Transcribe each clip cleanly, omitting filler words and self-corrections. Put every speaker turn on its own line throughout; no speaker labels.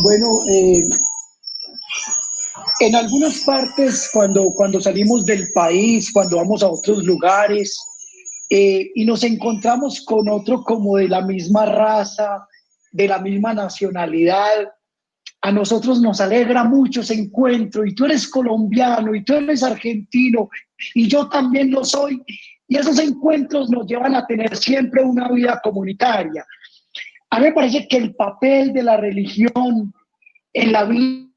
Bueno, en algunas partes, cuando salimos del país, cuando vamos a otros lugares y nos encontramos con otro como de la misma raza, de la misma nacionalidad, a nosotros nos alegra mucho ese encuentro. Y tú eres colombiano, y tú eres argentino, y yo también lo soy. Y esos encuentros nos llevan a tener siempre una vida comunitaria. A mí me parece que el papel de la religión en la vida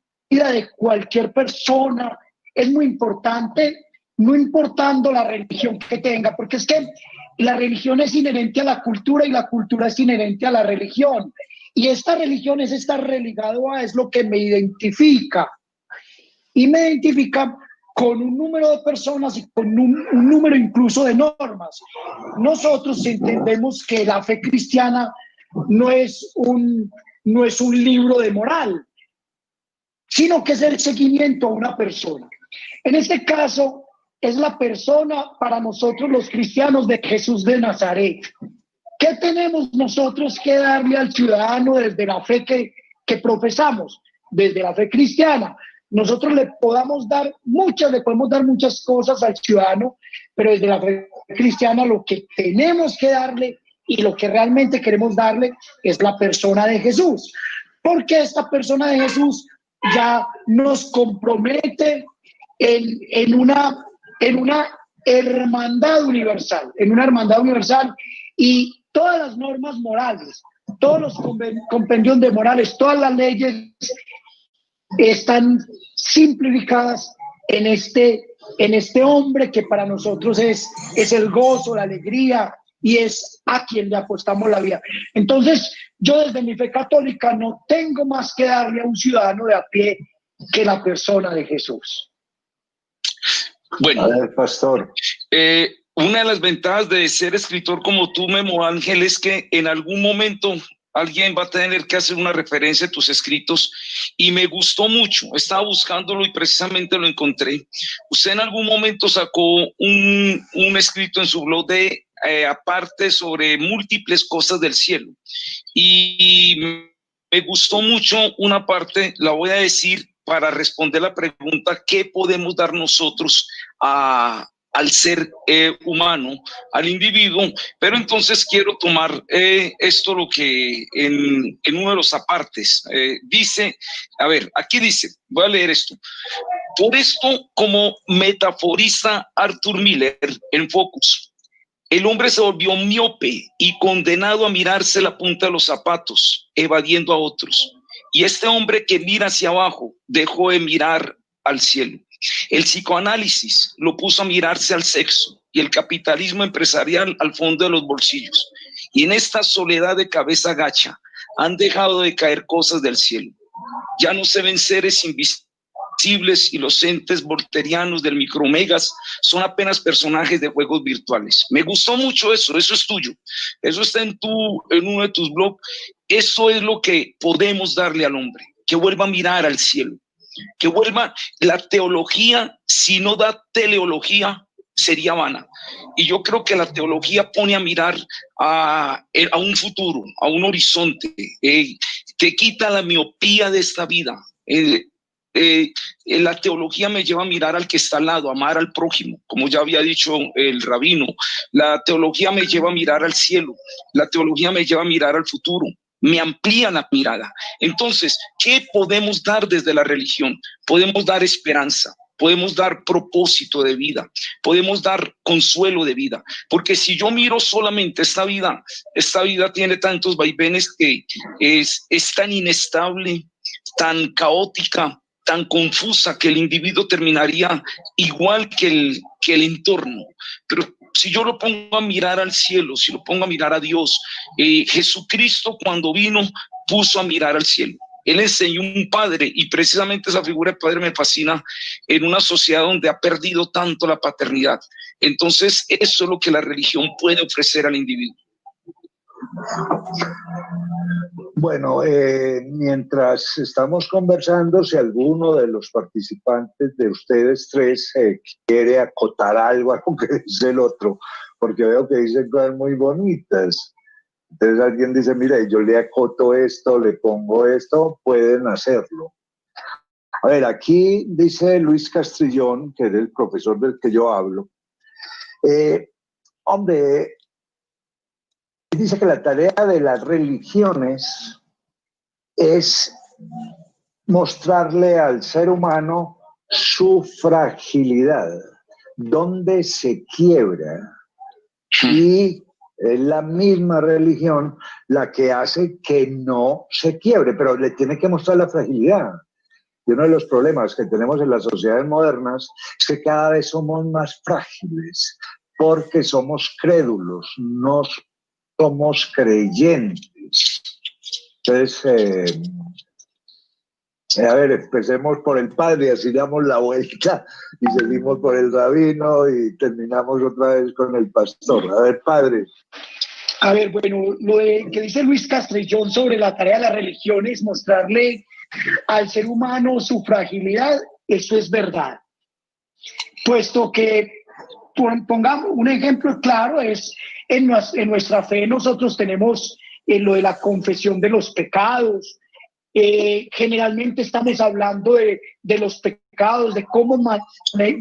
de cualquier persona es muy importante, no importando la religión que tenga, porque es que la religión es inherente a la cultura y la cultura es inherente a la religión. Y esta religión es estar religado a, es lo que me identifica. Y me identifica con un número de personas y con un número incluso de normas. Nosotros entendemos que la fe cristiana no es un libro de moral, sino que es el seguimiento a una persona. En este caso, es la persona para nosotros los cristianos de Jesús de Nazaret. ¿Qué tenemos nosotros que darle al ciudadano desde la fe que profesamos, desde la fe cristiana? Nosotros le podemos dar muchas cosas al ciudadano, pero desde la fe cristiana lo que tenemos que darle y lo que realmente queremos darle es la persona de Jesús. Porque esta persona de Jesús ya nos compromete en una hermandad universal, y todas las normas morales, todos los compendios de morales, todas las leyes están simplificadas en este hombre que para nosotros es el gozo, la alegría, y es a quien le apostamos la vida. Entonces, yo desde mi fe católica no tengo más que darle a un ciudadano de a pie que la persona de Jesús.
Bueno,
a ver, pastor.
Una de las ventajas de ser escritor como tú, Memo Ángel, es que en algún momento alguien va a tener que hacer una referencia a tus escritos, y me gustó mucho. Estaba buscándolo y precisamente lo encontré. Usted en algún momento sacó un escrito en su blog de aparte sobre múltiples cosas del cielo, y me gustó mucho una parte, la voy a decir para responder la pregunta: ¿qué podemos dar nosotros al ser humano, al individuo? Pero entonces quiero tomar esto, lo que en uno de los apartes dice, a ver, aquí dice, voy a leer esto. Por esto, como metaforiza Arthur Miller en Focus, el hombre se volvió miope y condenado a mirarse la punta de los zapatos, evadiendo a otros. Y este hombre que mira hacia abajo dejó de mirar al cielo. El psicoanálisis lo puso a mirarse al sexo y el capitalismo empresarial al fondo de los bolsillos. Y en esta soledad de cabeza gacha han dejado de caer cosas del cielo. Ya no se ven seres invisibles, y los entes volterianos del micromegas son apenas personajes de juegos virtuales. Me gustó mucho eso es tuyo, eso está en uno de tus blogs. Eso es lo que podemos darle al hombre, que vuelva a mirar al cielo, que vuelva. La teología, si no da teleología, sería vana. Y yo creo que la teología pone a mirar a un futuro, a un horizonte, que quita la miopía de esta vida. La teología me lleva a mirar al que está al lado, a amar al prójimo, como ya había dicho el rabino. La teología me lleva a mirar al cielo, la teología me lleva a mirar al futuro, me amplía la mirada. Entonces, ¿qué podemos dar desde la religión? Podemos dar esperanza, podemos dar propósito de vida, podemos dar consuelo de vida, porque si yo miro solamente esta vida tiene tantos vaivenes, que es tan inestable, tan caótica, tan confusa, que el individuo terminaría igual que el entorno. Pero si yo lo pongo a mirar al cielo, si lo pongo a mirar a Dios, Jesucristo cuando vino puso a mirar al cielo. Él enseñó un padre, y precisamente esa figura de padre me fascina en una sociedad donde ha perdido tanto la paternidad. Entonces, eso es lo que la religión puede ofrecer al individuo.
Bueno, mientras estamos conversando, si alguno de los participantes de ustedes tres quiere acotar algo a lo que dice el otro, porque veo que dicen cosas muy bonitas. Entonces alguien dice, mire, yo le acoto esto, le pongo esto, pueden hacerlo. A ver, aquí dice Luis Castrillón, que es el profesor del que yo hablo. Hombre, dice que la tarea de las religiones es mostrarle al ser humano su fragilidad, donde se quiebra. Y es la misma religión la que hace que no se quiebre, pero le tiene que mostrar la fragilidad. Y uno de los problemas que tenemos en las sociedades modernas es que cada vez somos más frágiles porque somos crédulos, no somos creyentes. Entonces, a ver, empecemos por el padre, así damos la vuelta y seguimos por el rabino y terminamos otra vez con el pastor. A ver, padre.
A ver, bueno, que dice Luis Castrillón sobre la tarea de la religión es mostrarle al ser humano su fragilidad, eso es verdad. Puesto que, pongamos un ejemplo claro, es en nuestra fe nosotros tenemos lo de la confesión de los pecados. Generalmente estamos hablando de los pecados, de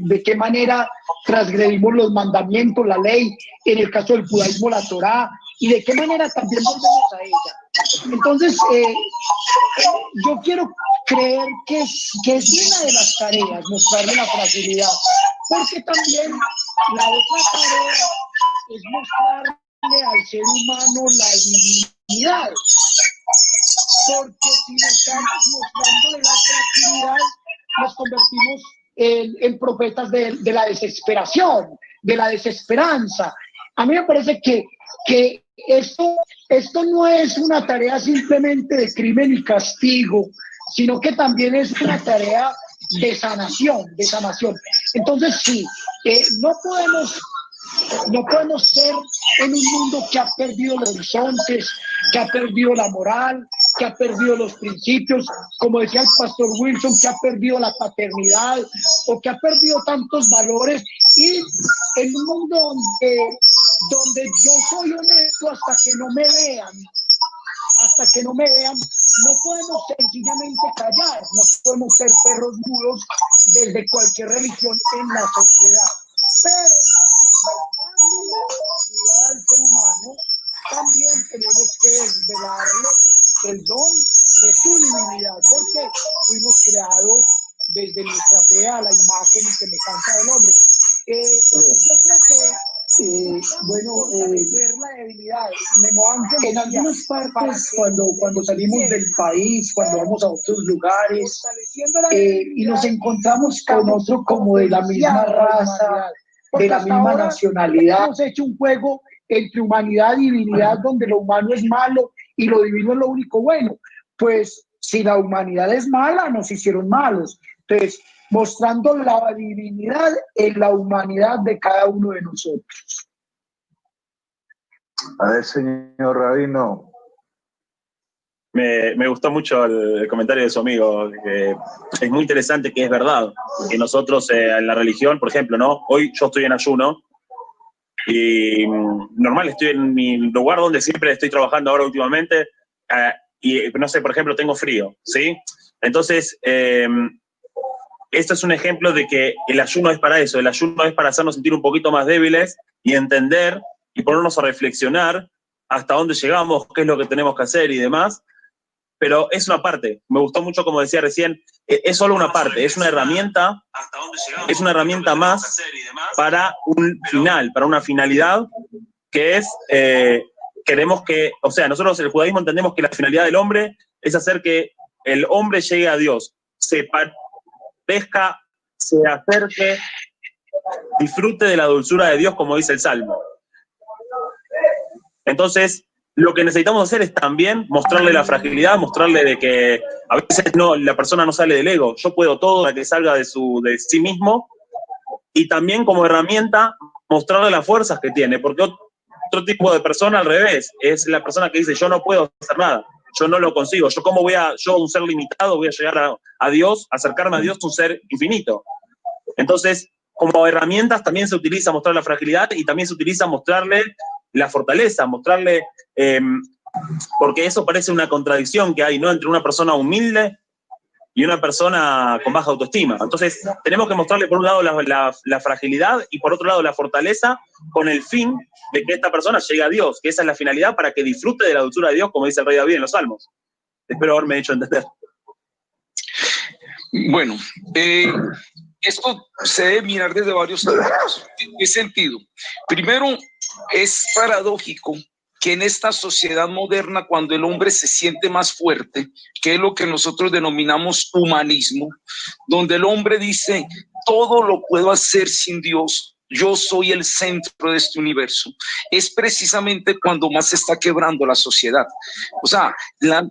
de qué manera transgredimos los mandamientos, la ley, en el caso del judaísmo la Torá, y de qué manera también volvemos a ella. Entonces, yo quiero creer que es una de las tareas, mostrarle la fragilidad, porque también la otra tarea es mostrarle al ser humano la divinidad. Porque si nos estamos mostrando de la fragilidad, nos convertimos en profetas de la desesperación, de la desesperanza. A mí me parece que esto no es una tarea simplemente de crimen y castigo, sino que también es una tarea de sanación, de sanación. Entonces sí, no podemos ser en un mundo que ha perdido los horizontes, que ha perdido la moral, que ha perdido los principios, como decía el pastor Wilson, que ha perdido la paternidad o que ha perdido tantos valores, y en un mundo donde yo soy honesto hasta que no me vean, no podemos sencillamente callar, no podemos ser perros mudos desde cualquier religión en la sociedad. Pero al ser humano también tenemos que desvelarle el don de su divinidad, porque fuimos creados desde nuestra fe a la imagen y semejanza del hombre. Yo creo que ver la debilidad. En algunas partes, cuando salimos del país, cuando vamos a otros lugares, y nos encontramos con otro como de la misma raza, de la misma nacionalidad, hemos hecho un juego entre humanidad y divinidad donde lo humano es malo y lo divino es lo único bueno. Pues si la humanidad es mala, nos hicieron malos. Entonces, mostrando la divinidad en la humanidad de cada uno de nosotros.
A ver, señor rabino.
Me gustó mucho el comentario de su amigo. Es muy interesante, que es verdad que nosotros en la religión, por ejemplo, ¿no? Hoy yo estoy en ayuno y normal estoy en mi lugar donde siempre estoy trabajando ahora últimamente, y no sé, por ejemplo, tengo frío, ¿sí? Entonces, esto es un ejemplo de que el ayuno es para eso. El ayuno es para hacernos sentir un poquito más débiles y entender y ponernos a reflexionar hasta dónde llegamos, qué es lo que tenemos que hacer y demás. Pero es una parte. Me gustó mucho, como decía recién, es solo una parte, es una herramienta más para un final, para una finalidad que es, queremos que, o sea, nosotros el judaísmo entendemos que la finalidad del hombre es hacer que el hombre llegue a Dios, se parezca, se acerque, disfrute de la dulzura de Dios, como dice el Salmo. Entonces, lo que necesitamos hacer es también mostrarle la fragilidad, mostrarle de que a veces la persona no sale del ego. Yo puedo todo para que salga de sí mismo, y también como herramienta mostrarle las fuerzas que tiene, porque Otro tipo de persona al revés, es la persona que dice, yo no puedo hacer nada, yo no lo consigo, yo un ser limitado, voy a llegar a Dios, acercarme a Dios, un ser infinito. Entonces, como herramientas también se utiliza mostrar la fragilidad y también se utiliza mostrarle la fortaleza, mostrarle, porque eso parece una contradicción que hay, ¿no? Entre una persona humilde y una persona con baja autoestima. Entonces, tenemos que mostrarle por un lado la fragilidad y por otro lado la fortaleza con el fin de que esta persona llegue a Dios, que esa es la finalidad para que disfrute de la dulzura de Dios, como dice el rey David en los Salmos. Espero haberme hecho entender.
Bueno, esto se debe mirar desde varios ángulos. ¿En qué sentido? Primero, es paradójico que en esta sociedad moderna, cuando el hombre se siente más fuerte, que es lo que nosotros denominamos humanismo, donde el hombre dice, todo lo puedo hacer sin Dios, yo soy el centro de este universo, es precisamente cuando más se está quebrando la sociedad. O sea,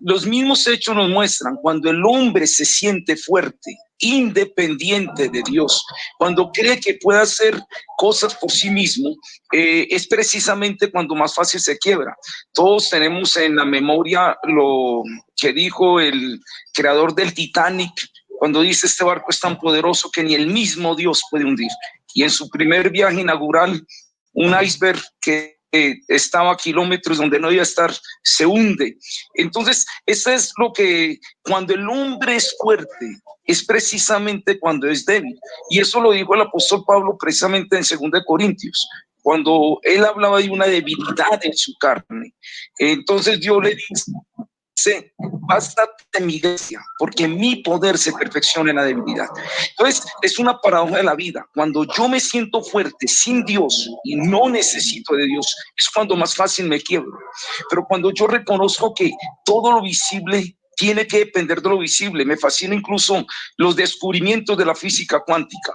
los mismos hechos nos muestran, cuando el hombre se siente fuerte, independiente de Dios, cuando cree que puede hacer cosas por sí mismo, es precisamente cuando más fácil se quiebra. Todos tenemos en la memoria lo que dijo el creador del Titanic, cuando dice, este barco es tan poderoso que ni el mismo Dios puede hundir. Y en su primer viaje inaugural, un iceberg que estaba a kilómetros donde no debía estar, se hunde. Entonces, eso es lo que, cuando el hombre es fuerte, es precisamente cuando es débil. Y eso lo dijo el apóstol Pablo precisamente en 2 Corintios, cuando él hablaba de una debilidad en su carne. Entonces Dios le dice, bástate mi gracia, porque mi poder se perfecciona en la debilidad. Entonces, es una paradoja de la vida. Cuando yo me siento fuerte sin Dios y no necesito de Dios, es cuando más fácil me quiebro. Pero cuando yo reconozco que todo lo visible tiene que depender de lo visible, me fascina incluso los descubrimientos de la física cuántica,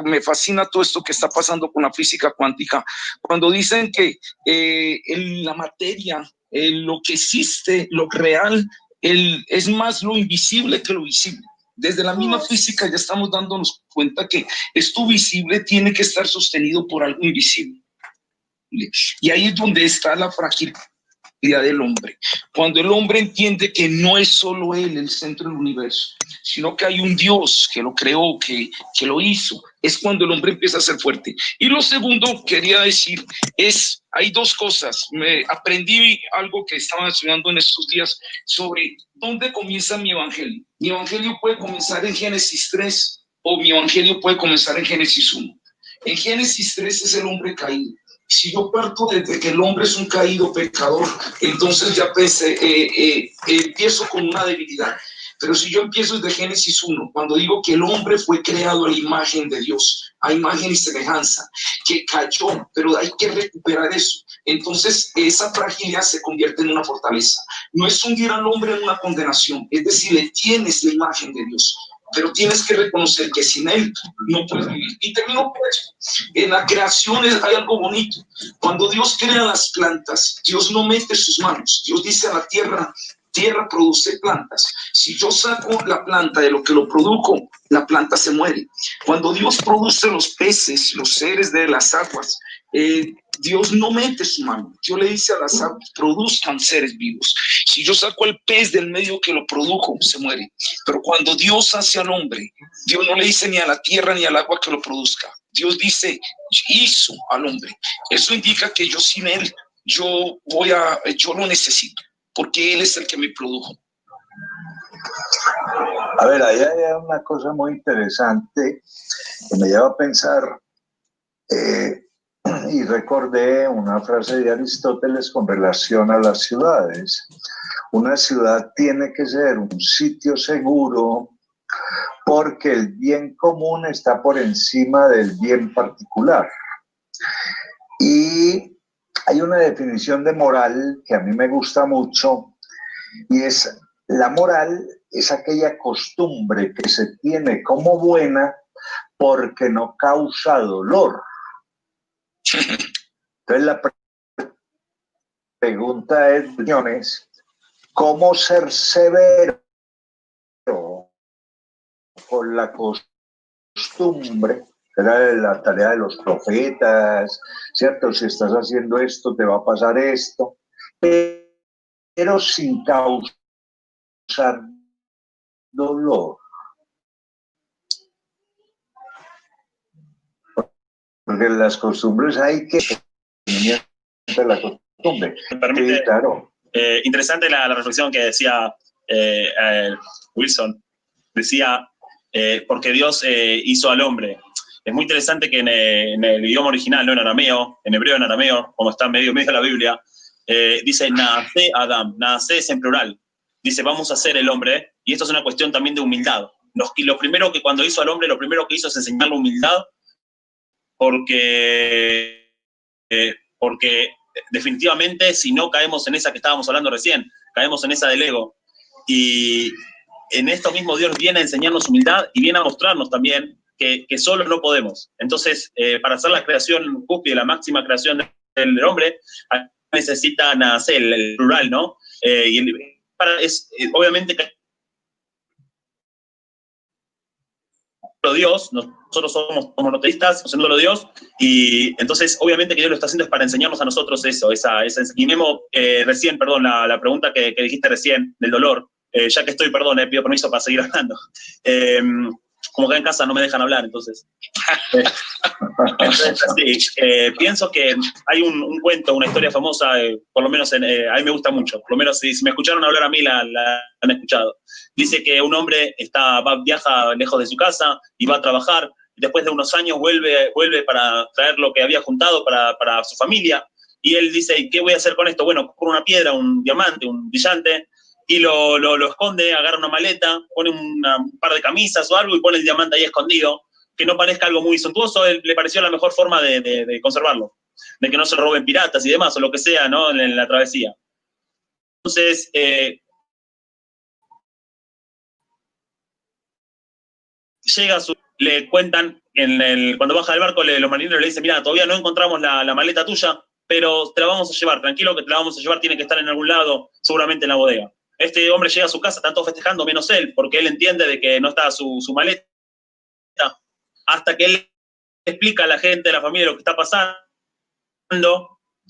me fascina todo esto que está pasando con la física cuántica, cuando dicen que en la materia, lo que existe, lo real, es más lo invisible que lo visible. Desde la misma física ya estamos dándonos cuenta que esto visible tiene que estar sostenido por algo invisible. Y ahí es donde está la fragilidad del hombre. Cuando el hombre entiende que no es solo él el centro del universo, sino que hay un Dios que lo creó, que lo hizo, es cuando el hombre empieza a ser fuerte. Y lo segundo, quería decir, hay dos cosas. Aprendí algo que estaba estudiando en estos días sobre dónde comienza mi evangelio. Mi evangelio puede comenzar en Génesis 3 o mi evangelio puede comenzar en Génesis 1. En Génesis 3 es el hombre caído. Si yo parto desde que el hombre es un caído pecador, entonces ya empiezo con una debilidad. Pero si yo empiezo desde Génesis 1, cuando digo que el hombre fue creado a la imagen de Dios, a imagen y semejanza, que cayó, pero hay que recuperar eso. Entonces esa fragilidad se convierte en una fortaleza. No es hundir al hombre en una condenación, es decir, le tienes la imagen de Dios, pero tienes que reconocer que sin él no puedes vivir. Y termino por eso. En la creación hay algo bonito. Cuando Dios crea las plantas, Dios no mete sus manos. Dios dice a la tierra, tierra produce plantas. Si yo saco la planta de lo que lo produjo, la planta se muere. Cuando Dios produce los peces, los seres de las aguas, Dios no mete su mano. Dios le dice a las aguas, produzcan seres vivos. Si yo saco el pez del medio que lo produjo, se muere. Pero cuando Dios hace al hombre, Dios no le dice ni a la tierra ni al agua que lo produzca. Dios dice, hizo al hombre. Eso indica que yo sin él, yo lo necesito, porque él es el que me produjo.
A ver, ahí hay una cosa muy interesante que me lleva a pensar, y recordé una frase de Aristóteles con relación a las ciudades. Una ciudad tiene que ser un sitio seguro porque el bien común está por encima del bien particular. Y hay una definición de moral que a mí me gusta mucho, y es: la moral es aquella costumbre que se tiene como buena porque no causa dolor. Entonces la pregunta es, ¿cómo ser severo con la costumbre Era la tarea de los profetas, ¿cierto? Si estás haciendo esto, te va a pasar esto, pero sin causar dolor. Porque las costumbres hay que la costumbre.
Me permite,
sí, claro.
Interesante la reflexión que decía Wilson. Decía, porque Dios hizo al hombre. Es muy interesante que en el idioma original, no en arameo, en hebreo, en arameo, como está medio de la Biblia, dice nace Adam, nace es en plural. Dice, vamos a hacer el hombre, y esto es una cuestión también de humildad. Lo primero que cuando hizo al hombre, lo primero que hizo es enseñarle humildad, porque definitivamente si no caemos en esa que estábamos hablando recién, caemos en esa del ego. Y en esto mismo Dios viene a enseñarnos humildad y viene a mostrarnos también que solo no podemos. Entonces, para hacer la creación cúspide, la máxima creación del hombre, necesita nacer el plural, ¿no? Obviamente Dios, nosotros somos monoteístas, siendo Dios, y entonces obviamente que Dios lo está haciendo es para enseñarnos a nosotros eso, y Memo, recién, perdón, la pregunta que dijiste recién del dolor, ya que estoy, perdón, pido permiso para seguir hablando, como que en casa no me dejan hablar, entonces. Entonces, sí, pienso que hay un cuento, una historia famosa, por lo menos a mí me gusta mucho, por lo menos si me escucharon hablar a mí, la han escuchado. Dice que un hombre viaja lejos de su casa y va a trabajar, y después de unos años vuelve para traer lo que había juntado para su familia, y él dice, ¿qué voy a hacer con esto? Bueno, con una piedra, un diamante, un brillante, y lo esconde, agarra una maleta, pone un par de camisas o algo y pone el diamante ahí escondido, que no parezca algo muy suntuoso. Le pareció la mejor forma de conservarlo, de que no se roben piratas y demás, o lo que sea, ¿no? En la travesía. Entonces, le cuentan, cuando baja del barco, los marineros le dicen, mira, todavía no encontramos la maleta tuya, pero te la vamos a llevar, tranquilo que te la vamos a llevar, tiene que estar en algún lado, seguramente en la bodega. Este hombre llega a su casa, están todos festejando, menos él, porque él entiende de que no está su maleta, hasta que él explica a la gente, a la familia, lo que está pasando,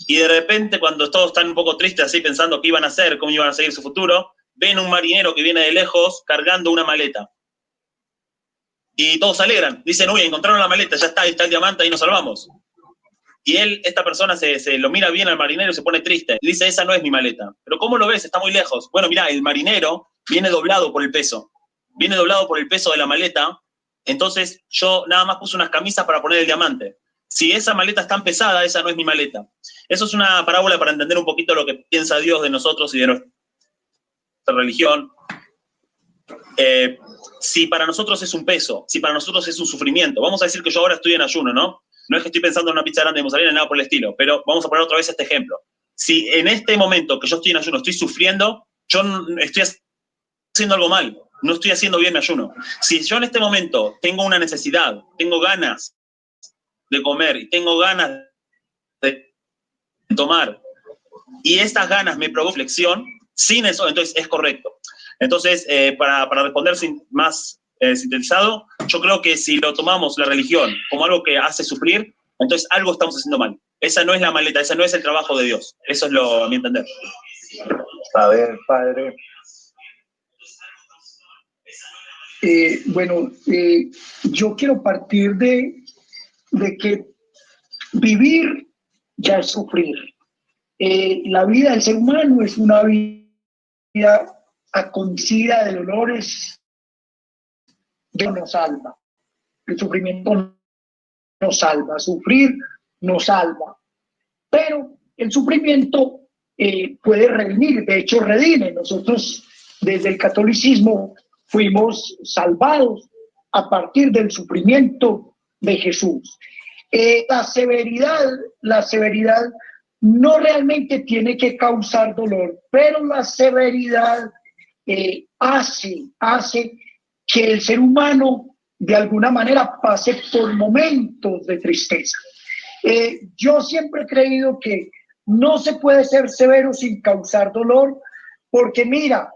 y de repente, cuando todos están un poco tristes, así pensando qué iban a hacer, cómo iban a seguir su futuro, ven un marinero que viene de lejos cargando una maleta. Y todos se alegran, dicen, uy, encontraron la maleta, ya está, ahí está el diamante, ahí nos salvamos. Y esta persona se lo mira bien al marinero y se pone triste. Y dice, esa no es mi maleta. Pero ¿cómo lo ves? Está muy lejos. Bueno, mira, el marinero viene doblado por el peso. Viene doblado por el peso de la maleta. Entonces yo nada más puse unas camisas para poner el diamante. Si esa maleta es tan pesada, esa no es mi maleta. Eso es una parábola para entender un poquito lo que piensa Dios de nosotros y de nuestra religión. Si para nosotros es un peso, si para nosotros es un sufrimiento, vamos a decir que yo ahora estoy en ayuno, ¿no? No es que estoy pensando en una pizza grande de mozzarella, nada por el estilo, pero vamos a poner otra vez este ejemplo. Si en este momento que yo estoy en ayuno estoy sufriendo, yo estoy haciendo algo mal, no estoy haciendo bien mi ayuno. Si yo en este momento tengo una necesidad, tengo ganas de comer y tengo ganas de tomar, y estas ganas me provocan flexión, sin eso, entonces es correcto. Entonces, para responder más sintetizado, yo creo que si lo tomamos la religión como algo que hace sufrir, entonces algo estamos haciendo mal. Esa no es la maleta, ese no es el trabajo de Dios. Eso es a mi entender.
A ver, padre.
Bueno, yo quiero partir de que vivir ya es sufrir. La vida del ser humano es una vida aconcida de dolores que nos salva. El sufrimiento nos salva, sufrir nos salva. Pero el sufrimiento puede redimir, de hecho redime. Nosotros desde el catolicismo fuimos salvados a partir del sufrimiento de Jesús. La severidad no realmente tiene que causar dolor, pero la severidad hace que el ser humano de alguna manera pase por momentos de tristeza. Yo siempre he creído que no se puede ser severo sin causar dolor, porque mira,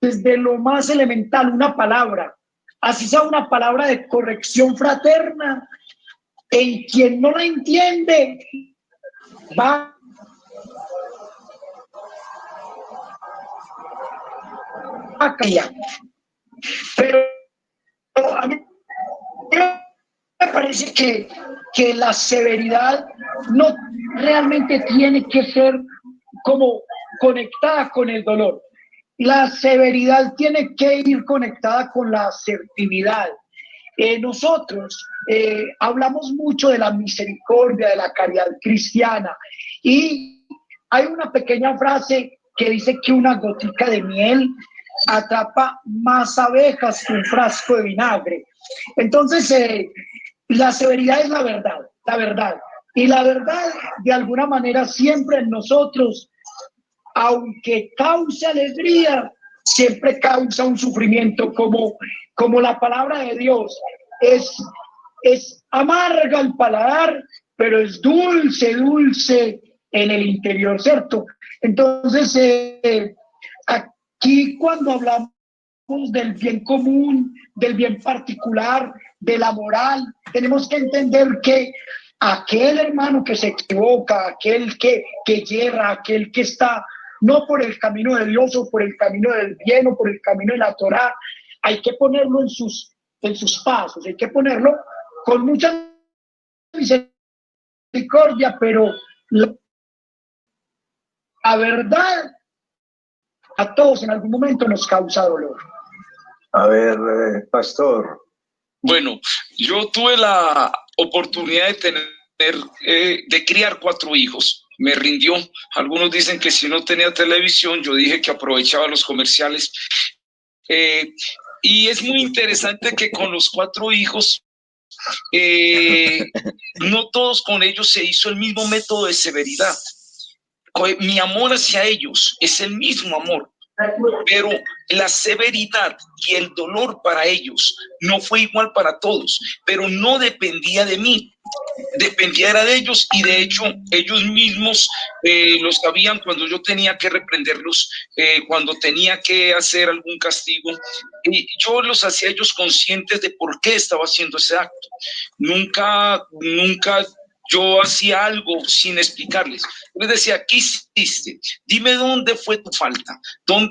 desde lo más elemental, una palabra, así sea una palabra de corrección fraterna, en quien no la entiende, va a callar. Pero a mí me parece que la severidad no realmente tiene que ser como conectada con el dolor. La severidad tiene que ir conectada con la asertividad. Nosotros hablamos mucho de la misericordia, de la caridad cristiana, y hay una pequeña frase que dice que una gotica de miel atrapa más abejas que un frasco de vinagre. Entonces, la severidad es la verdad, la verdad. Y la verdad, de alguna manera, siempre en nosotros, aunque cause alegría, siempre causa un sufrimiento, como la palabra de Dios. Es amarga el paladar, pero es dulce, dulce en el interior, ¿cierto? Entonces, aquí cuando hablamos del bien común, del bien particular, de la moral, tenemos que entender que aquel hermano que se equivoca, aquel que yerra, aquel que está no por el camino de Dios o por el camino del bien o por el camino de la Torá, hay que ponerlo en sus pasos, hay que ponerlo con mucha misericordia, pero la verdad a todos en algún momento nos causa dolor.
A ver, pastor.
Bueno, yo tuve la oportunidad de de criar 4 hijos. Me rindió. Algunos dicen que si no tenía televisión, yo dije que aprovechaba los comerciales. Y es muy interesante que con los 4 hijos, no todos con ellos se hizo el mismo método de severidad. Mi amor hacia ellos es el mismo amor, pero la severidad y el dolor para ellos no fue igual para todos, pero no dependía de mí, dependía de ellos, y de hecho ellos mismos lo sabían cuando yo tenía que reprenderlos, cuando tenía que hacer algún castigo, y yo los hacía ellos conscientes de por qué estaba haciendo ese acto. Nunca yo hacía algo sin explicarles. Les decía, ¿qué hiciste? Dime dónde fue tu falta,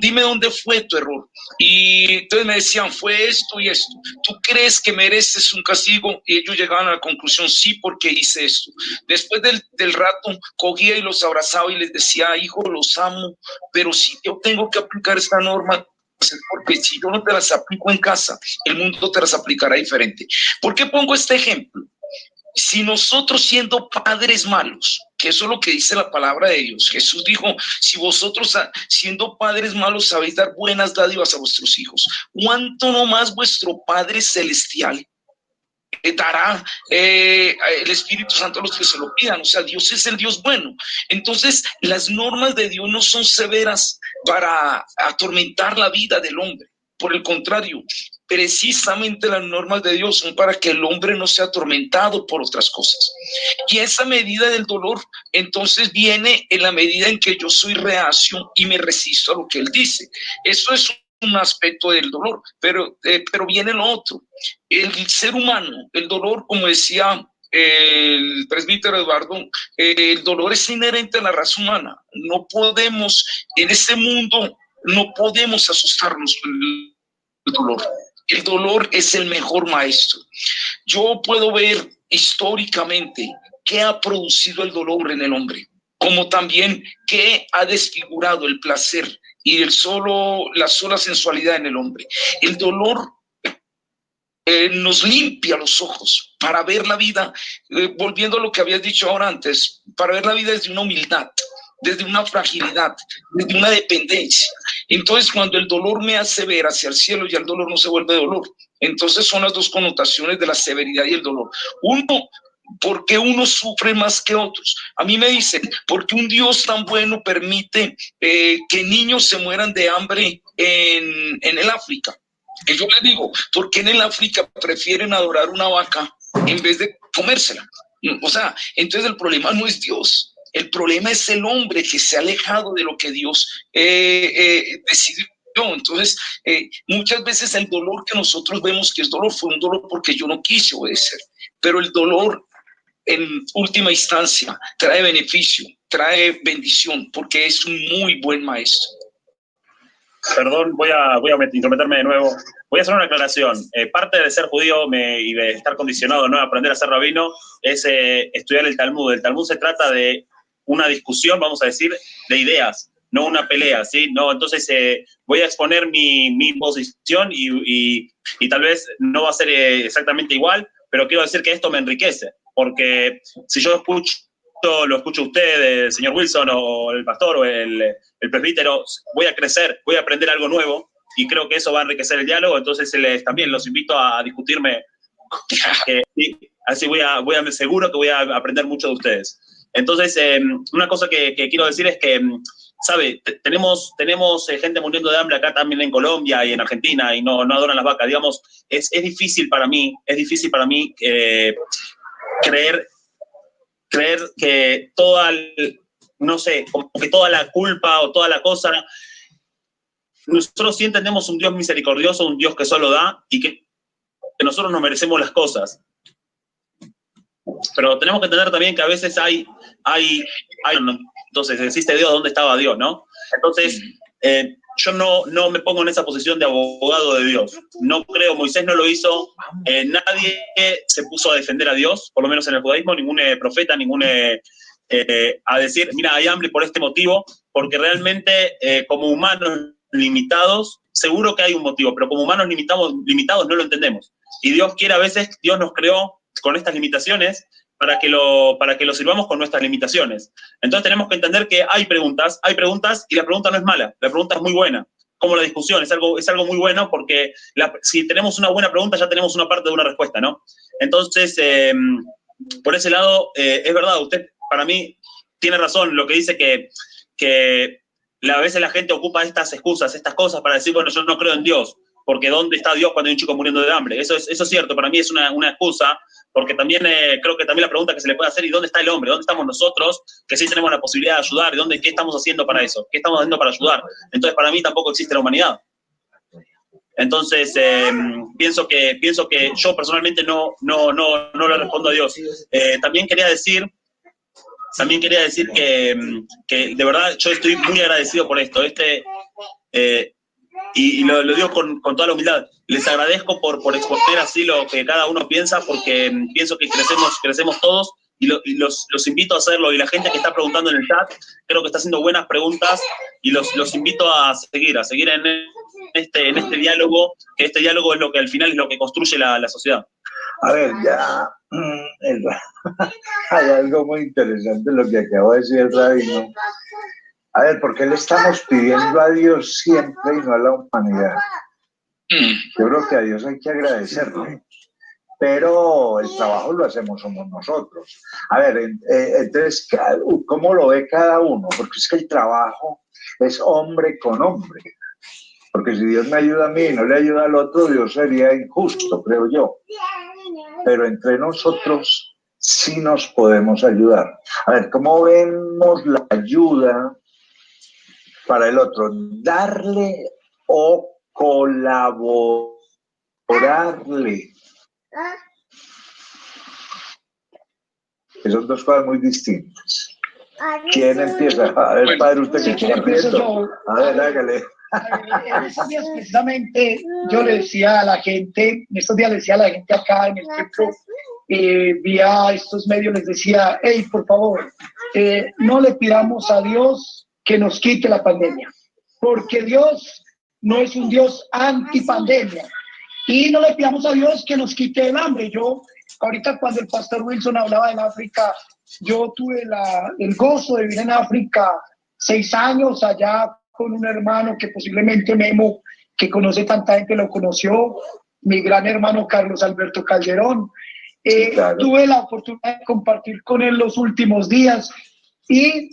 dime dónde fue tu error. Y entonces me decían, fue esto y esto. ¿Tú crees que mereces un castigo? Y ellos llegaban a la conclusión, sí, porque hice esto. Después del rato, cogía y los abrazaba y les decía, hijo, los amo, pero si yo tengo que aplicar esta norma, porque si yo no te las aplico en casa, el mundo te las aplicará diferente. ¿Por qué pongo este ejemplo? Si nosotros, siendo padres malos, que eso es lo que dice la palabra de Dios, Jesús dijo, si vosotros siendo padres malos sabéis dar buenas dádivas a vuestros hijos, ¿cuánto no más vuestro Padre Celestial dará el Espíritu Santo a los que se lo pidan? O sea, Dios es el Dios bueno. Entonces, las normas de Dios no son severas para atormentar la vida del hombre. Por el contrario, precisamente las normas de Dios son para que el hombre no sea atormentado por otras cosas. Y esa medida del dolor, entonces, viene en la medida en que yo soy reacio y me resisto a lo que Él dice. Eso es un aspecto del dolor, pero viene lo otro. El ser humano, el dolor, como decía el presbítero Eduardo, el dolor es inherente a la raza humana. No podemos, en este mundo, no podemos asustarnos con el dolor. El dolor es el mejor maestro. Yo puedo ver históricamente qué ha producido el dolor en el hombre, como también qué ha desfigurado el placer y la sola sensualidad en el hombre. El dolor nos limpia los ojos para ver la vida, volviendo a lo que habías dicho ahora antes, para ver la vida desde una humildad, desde una fragilidad, desde una dependencia. Entonces, cuando el dolor me hace ver hacia el cielo, ya el dolor no se vuelve dolor. Entonces son las dos connotaciones de la severidad y el dolor. Uno, ¿por qué unos sufren más que otros? A mí me dicen, ¿por qué un Dios tan bueno permite que niños se mueran de hambre en el África? Y yo les digo, ¿por qué en el África prefieren adorar una vaca en vez de comérsela? O sea, entonces el problema no es Dios. El problema es el hombre que se ha alejado de lo que Dios decidió Entonces, muchas veces el dolor que nosotros vemos que es dolor fue un dolor porque yo no quise obedecer, pero el dolor en última instancia trae beneficio, trae bendición, porque es un muy buen maestro.
Perdón, voy a intrometerme de nuevo. Voy a hacer una aclaración. Parte de ser judío y de estar condicionado, ¿no?, a aprender a ser rabino, es estudiar el Talmud. El Talmud se trata de una discusión, vamos a decir, de ideas, no una pelea, ¿sí? No, entonces voy a exponer mi posición y tal vez no va a ser exactamente igual, pero quiero decir que esto me enriquece, porque si yo lo escucho a usted, el señor Wilson, o el pastor, o el presbítero, voy a crecer, voy a aprender algo nuevo, y creo que eso va a enriquecer el diálogo. Entonces también los invito a discutirme, sí, así me seguro que voy a aprender mucho de ustedes. Entonces, una cosa que quiero decir es que, ¿sabe? Tenemos gente muriendo de hambre acá también en Colombia y en Argentina, y no adoran las vacas, digamos. Es difícil para mí creer que no sé, como que toda la culpa o toda la cosa, nosotros sí entendemos un Dios misericordioso, un Dios que solo da, y que nosotros nos merecemos las cosas. Pero tenemos que entender también que a veces entonces, existe Dios, ¿dónde estaba Dios, no? Entonces, yo no me pongo en esa posición de abogado de Dios. No creo, Moisés no lo hizo, nadie se puso a defender a Dios, por lo menos en el judaísmo, ningún profeta, a decir, mira, hay hambre por este motivo, porque realmente como humanos limitados, seguro que hay un motivo, pero como humanos limitados no lo entendemos. Y Dios quiere, a veces, Dios nos creó con estas limitaciones para que lo sirvamos con nuestras limitaciones. Entonces tenemos que entender que hay preguntas, y la pregunta no es mala, la pregunta es muy buena. Como la discusión, es algo muy bueno, porque si tenemos una buena pregunta, ya tenemos una parte de una respuesta, ¿no? Entonces, por ese lado, es verdad, usted, para mí, tiene razón lo que dice que a veces la gente ocupa estas excusas, estas cosas, para decir, bueno, yo no creo en Dios, porque ¿dónde está Dios cuando hay un chico muriendo de hambre? Eso es cierto, para mí es una excusa, porque también creo que también la pregunta que se le puede hacer, ¿y dónde está el hombre? ¿Dónde estamos nosotros que sí tenemos la posibilidad de ayudar? ¿Qué estamos haciendo para eso? ¿Qué estamos haciendo para ayudar? Entonces, para mí tampoco existe la humanidad. Entonces, pienso que yo personalmente no le respondo a Dios. También quería decir que de verdad yo estoy muy agradecido por esto. Y lo digo con toda la humildad. Les agradezco por exponer así lo que cada uno piensa, porque pienso que crecemos todos, y los invito a hacerlo. Y la gente que está preguntando en el chat, creo que está haciendo buenas preguntas, y los invito a seguir en este diálogo, que este diálogo es lo que al final es lo que construye la sociedad.
A ver, ya hay algo muy interesante en lo que acabo de decir el rabino. A ver, ¿por qué le estamos pidiendo a Dios siempre y no a la humanidad? Yo creo que a Dios hay que agradecerle, pero el trabajo lo somos nosotros. A ver, entonces, ¿cómo lo ve cada uno? Porque es que el trabajo es hombre con hombre. Porque si Dios me ayuda a mí y no le ayuda al otro, Dios sería injusto, creo yo. Pero entre nosotros sí nos podemos ayudar. A ver, ¿cómo vemos la ayuda para el otro? Darle o colaborarle. Que son dos cosas muy distintas. ¿Quién empieza? A ver, padre, usted
si quiere empiezo yo.
A ver, hágale.
En estos días precisamente yo le decía a la gente, acá en el templo, vía estos medios, les decía, hey, por favor, no le pidamos a Dios que nos quite la pandemia, porque Dios no es un Dios antipandemia, y no le pidamos a Dios que nos quite el hambre. Yo, ahorita cuando el pastor Wilson hablaba en África, yo tuve el gozo de vivir en África 6 años allá con un hermano que posiblemente Memo, que conoce tanta gente, lo conoció, mi gran hermano Carlos Alberto Calderón. Sí, claro. Tuve la oportunidad de compartir con él los últimos días, y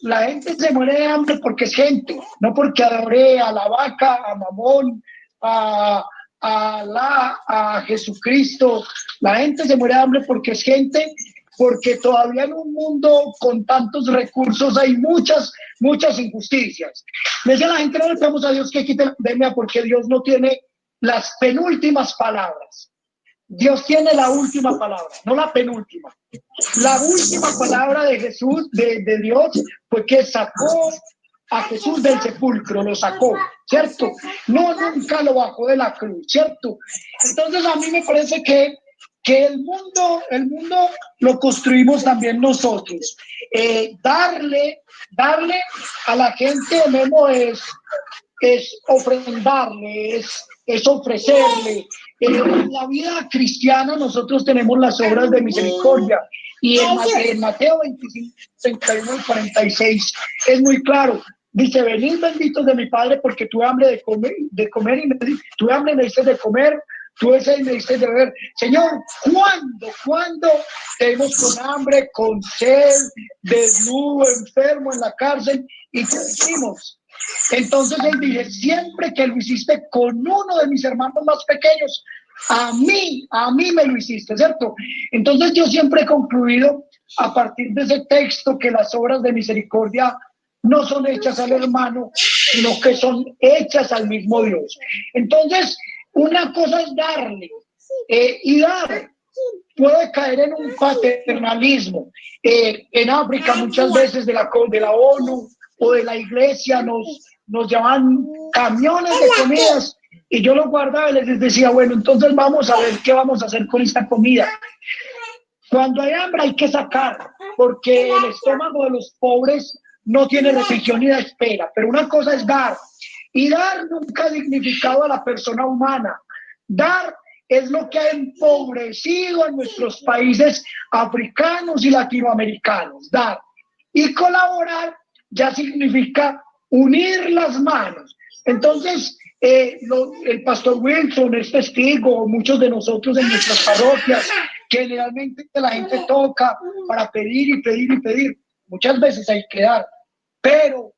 la gente se muere de hambre porque es gente, no porque adoré a la vaca, a Mamón, a Jesucristo. La gente se muere de hambre porque es gente, porque todavía en un mundo con tantos recursos hay muchas injusticias. Le decía a la gente, no le pedimos a Dios que quite la pandemia porque Dios no tiene las penúltimas palabras. Dios tiene la última palabra, no la penúltima. La última palabra de Jesús, de Dios, fue que sacó a Jesús del sepulcro, lo sacó, ¿cierto? No, nunca lo bajó de la cruz, ¿cierto? Entonces a mí me parece que el mundo lo construimos también nosotros. Darle a la gente, Memo, es ofrendarle, es ofrecerle. En la vida cristiana nosotros tenemos las obras de misericordia, y en Mateo 25, 31 y 46 es muy claro. Dice: venid benditos de mi Padre, porque tuve hambre de comer y tuve hambre y me diste de comer, tuve sed y me diste de beber. Señor, ¿cuándo te vimos con hambre, con sed, desnudo, enfermo, en la cárcel y te hicimos? Entonces él dice: siempre que lo hiciste con uno de mis hermanos más pequeños, a mí me lo hiciste, ¿cierto? Entonces yo siempre he concluido a partir de ese texto que las obras de misericordia no son hechas al hermano, sino que son hechas al mismo Dios. Entonces, una cosa es darle, y dar puede caer en un paternalismo. En África muchas veces de la ONU o de la iglesia nos llaman camiones de comidas, y yo lo guardaba y les decía: bueno, entonces vamos a ver qué vamos a hacer con esta comida. Cuando hay hambre hay que sacar, porque el estómago de los pobres no tiene restricción ni de espera. Pero una cosa es dar, y dar nunca ha dignificado a la persona humana. Dar es lo que ha empobrecido a nuestros países africanos y latinoamericanos. Dar. Y colaborar ya significa unir las manos. Entonces, el pastor Wilson es testigo, muchos de nosotros en nuestras parroquias, que generalmente la gente toca para pedir y pedir y pedir. Muchas veces hay que dar, pero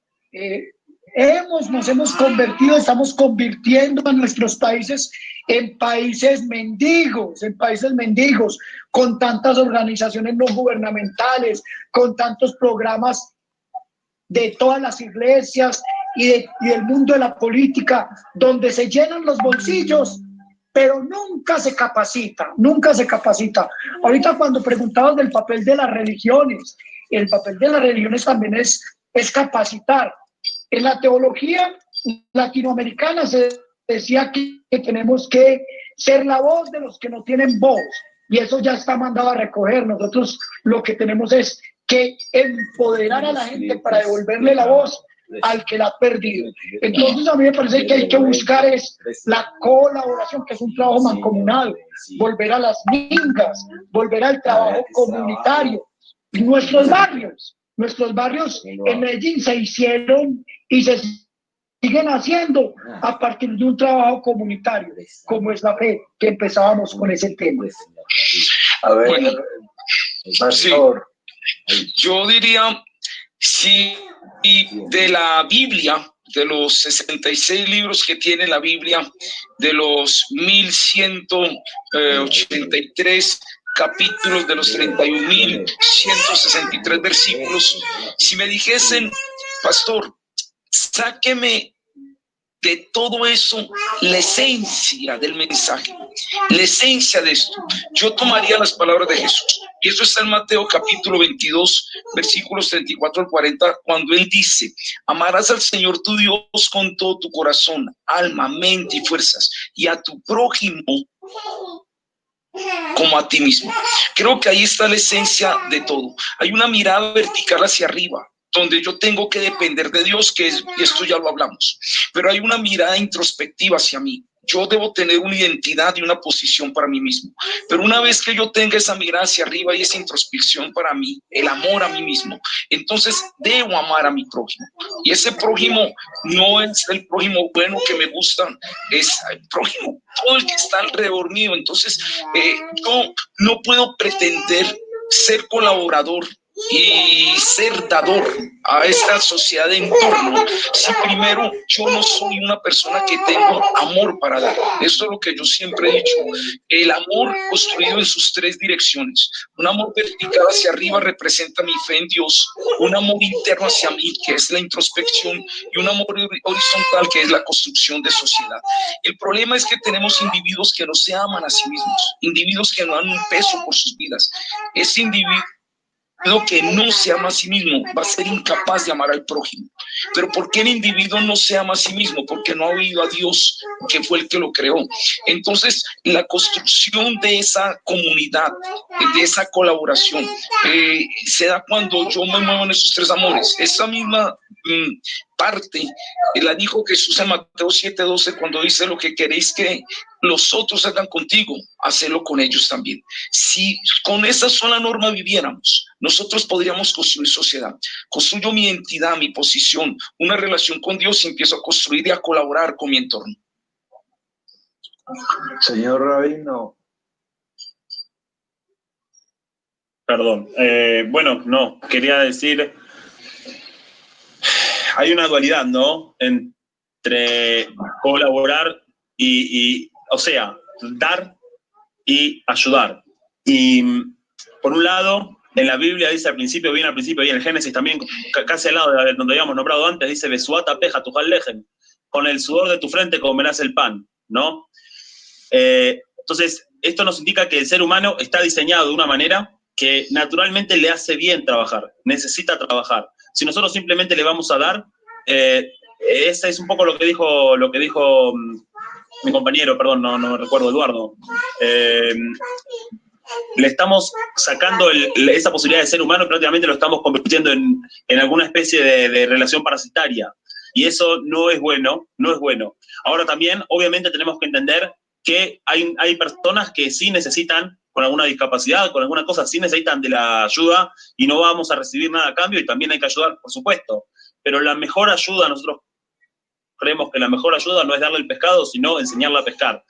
nos hemos convertido, estamos convirtiendo a nuestros países en países mendigos, con tantas organizaciones no gubernamentales, con tantos programas de todas las iglesias y del mundo de la política, donde se llenan los bolsillos, pero nunca se capacita. Ahorita cuando preguntabas del papel de las religiones, el papel de las religiones también es capacitar. En la teología latinoamericana se decía que tenemos que ser la voz de los que no tienen voz, y eso ya está mandado a recoger. Nosotros lo que tenemos es que empoderar a la gente para devolverle la voz al que la ha perdido. Entonces a mí me parece que hay que buscar es la colaboración, que es un trabajo mancomunado, volver a las mingas, volver al trabajo comunitario. Nuestros barrios en Medellín se hicieron y se siguen haciendo a partir de un trabajo comunitario, como es la fe, que empezábamos con ese tema.
A ver,
bueno,
pastor.
Sí, yo diría, si de la Biblia, de los 66 libros que tiene la Biblia, de los 1183 capítulos, de los 31.163 versículos, si me dijesen: pastor, sáqueme de todo eso la esencia del mensaje, la esencia de esto, yo tomaría las palabras de Jesús. Y eso está en Mateo capítulo 22, versículos 34 al 40, cuando él dice: amarás al Señor tu Dios con todo tu corazón, alma, mente y fuerzas, y a tu prójimo como a ti mismo. Creo que ahí está la esencia de todo. Hay una mirada vertical hacia arriba, donde yo tengo que depender de Dios, y esto ya lo hablamos, pero hay una mirada introspectiva hacia mí. Yo debo tener una identidad y una posición para mí mismo, pero una vez que yo tenga esa mirada hacia arriba y esa introspección para mí, el amor a mí mismo, entonces debo amar a mi prójimo, y ese prójimo no es el prójimo bueno que me gusta, es el prójimo, todo el que está alrededor mío. Entonces yo no puedo pretender ser colaborador y ser dador a esta sociedad de entorno si primero yo no soy una persona que tengo amor para dar? Eso es lo que yo siempre he dicho. El amor construido en sus tres direcciones. Un amor vertical hacia arriba representa mi fe en Dios, un amor interno hacia mí, que es la introspección, y un amor horizontal, que es la construcción de sociedad. El problema es que tenemos individuos que no se aman a sí mismos, individuos que no dan un peso por sus vidas. Ese individuo que no se ama a sí mismo va a ser incapaz de amar al prójimo. Pero ¿por qué el individuo no se ama a sí mismo? Porque no ha oído a Dios, que fue el que lo creó. Entonces, la construcción de esa comunidad, de esa colaboración, se da cuando yo me muevo en esos tres amores. Esa misma parte la dijo Jesús en Mateo 7:12, cuando dice: lo que queréis que los otros hagan contigo, hacedlo con ellos también. Si con esa sola norma viviéramos, nosotros podríamos construir sociedad. Construyo mi identidad, mi posición, una relación con Dios, y empiezo a construir y a colaborar con mi entorno.
Señor Rabino.
Perdón. Bueno, no, quería decir, hay una dualidad, ¿no? Entre colaborar o sea, dar y ayudar. Y por un lado, en la Biblia dice al principio, bien en el Génesis también, casi al lado de donde habíamos nombrado antes, dice: Besuata peja tu lejen, con el sudor de tu frente comerás el pan, ¿no? Entonces, esto nos indica que el ser humano está diseñado de una manera que naturalmente le hace bien trabajar, necesita trabajar. Si nosotros simplemente le vamos a dar, ese es un poco lo que dijo mi compañero, perdón, no recuerdo, Eduardo. Le estamos sacando esa posibilidad de ser humano, prácticamente lo estamos convirtiendo en alguna especie de relación parasitaria. Y eso no es bueno, no es bueno. Ahora también, obviamente, tenemos que entender que hay personas que sí necesitan, con alguna discapacidad, con alguna cosa, sí necesitan de la ayuda y no vamos a recibir nada a cambio, y también hay que ayudar, por supuesto. Pero la mejor ayuda, nosotros creemos que la mejor ayuda no es darle el pescado, sino enseñarle a pescar.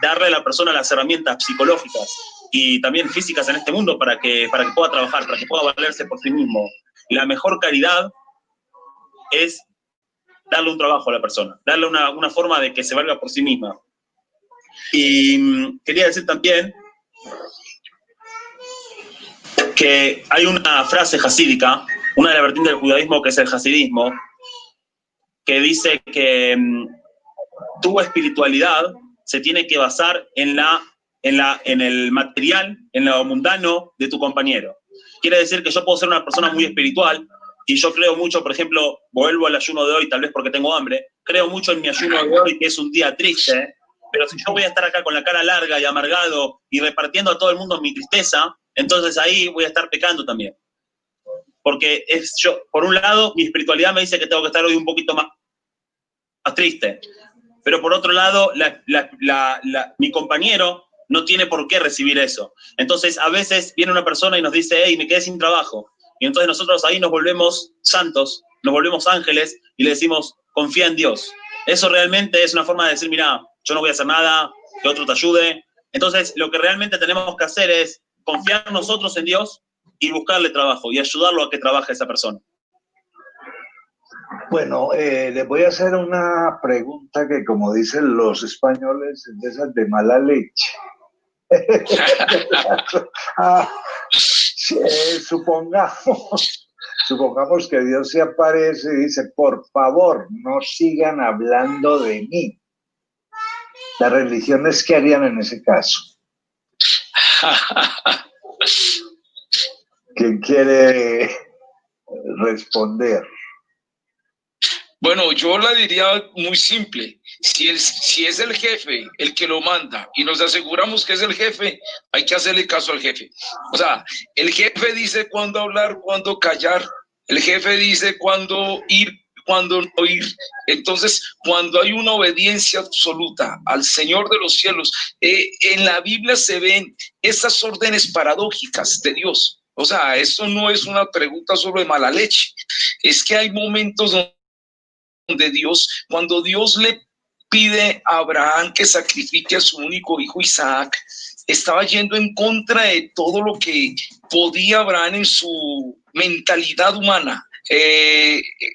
Darle a la persona las herramientas psicológicas y también físicas en este mundo para que pueda trabajar, para que pueda valerse por sí mismo. La mejor caridad es darle un trabajo a la persona, darle una forma de que se valga por sí misma. Y quería decir también que hay una frase hasídica, una de las vertientes del judaísmo, que es el hasidismo, que dice que tu espiritualidad se tiene que basar en el material, en lo mundano de tu compañero. Quiere decir que yo puedo ser una persona muy espiritual, y yo creo mucho, por ejemplo, vuelvo al ayuno de hoy, tal vez porque tengo hambre, creo mucho en mi ayuno de hoy, que es un día triste, pero si yo voy a estar acá con la cara larga y amargado y repartiendo a todo el mundo mi tristeza, entonces ahí voy a estar pecando también. Porque por un lado, mi espiritualidad me dice que tengo que estar hoy un poquito más triste, pero por otro lado, mi compañero no tiene por qué recibir eso. Entonces, a veces viene una persona y nos dice: hey, me quedé sin trabajo. Y entonces nosotros ahí nos volvemos santos, nos volvemos ángeles y le decimos: confía en Dios. Eso realmente es una forma de decir: mira, yo no voy a hacer nada, que otro te ayude. Entonces, lo que realmente tenemos que hacer es confiar nosotros en Dios y buscarle trabajo y ayudarlo a que trabaje esa persona.
Bueno, les voy a hacer una pregunta que, como dicen los españoles, es de esas de mala leche. Supongamos que Dios se aparece y dice: por favor, no sigan hablando de mí. ¿Las religiones qué harían en ese caso? ¿Quién quiere responder?
Bueno, yo la diría muy simple. Si es el jefe el que lo manda y nos aseguramos que es el jefe, hay que hacerle caso al jefe. O sea, el jefe dice cuándo hablar, cuándo callar. El jefe dice cuándo ir, cuándo no ir. Entonces, cuando hay una obediencia absoluta al Señor de los cielos, en la Biblia se ven esas órdenes paradójicas de Dios. O sea, esto no es una pregunta solo de mala leche. Es que hay momentos donde Dios, cuando Dios le pide a Abraham que sacrifique a su único hijo Isaac, estaba yendo en contra de todo lo que podía Abraham en su mentalidad humana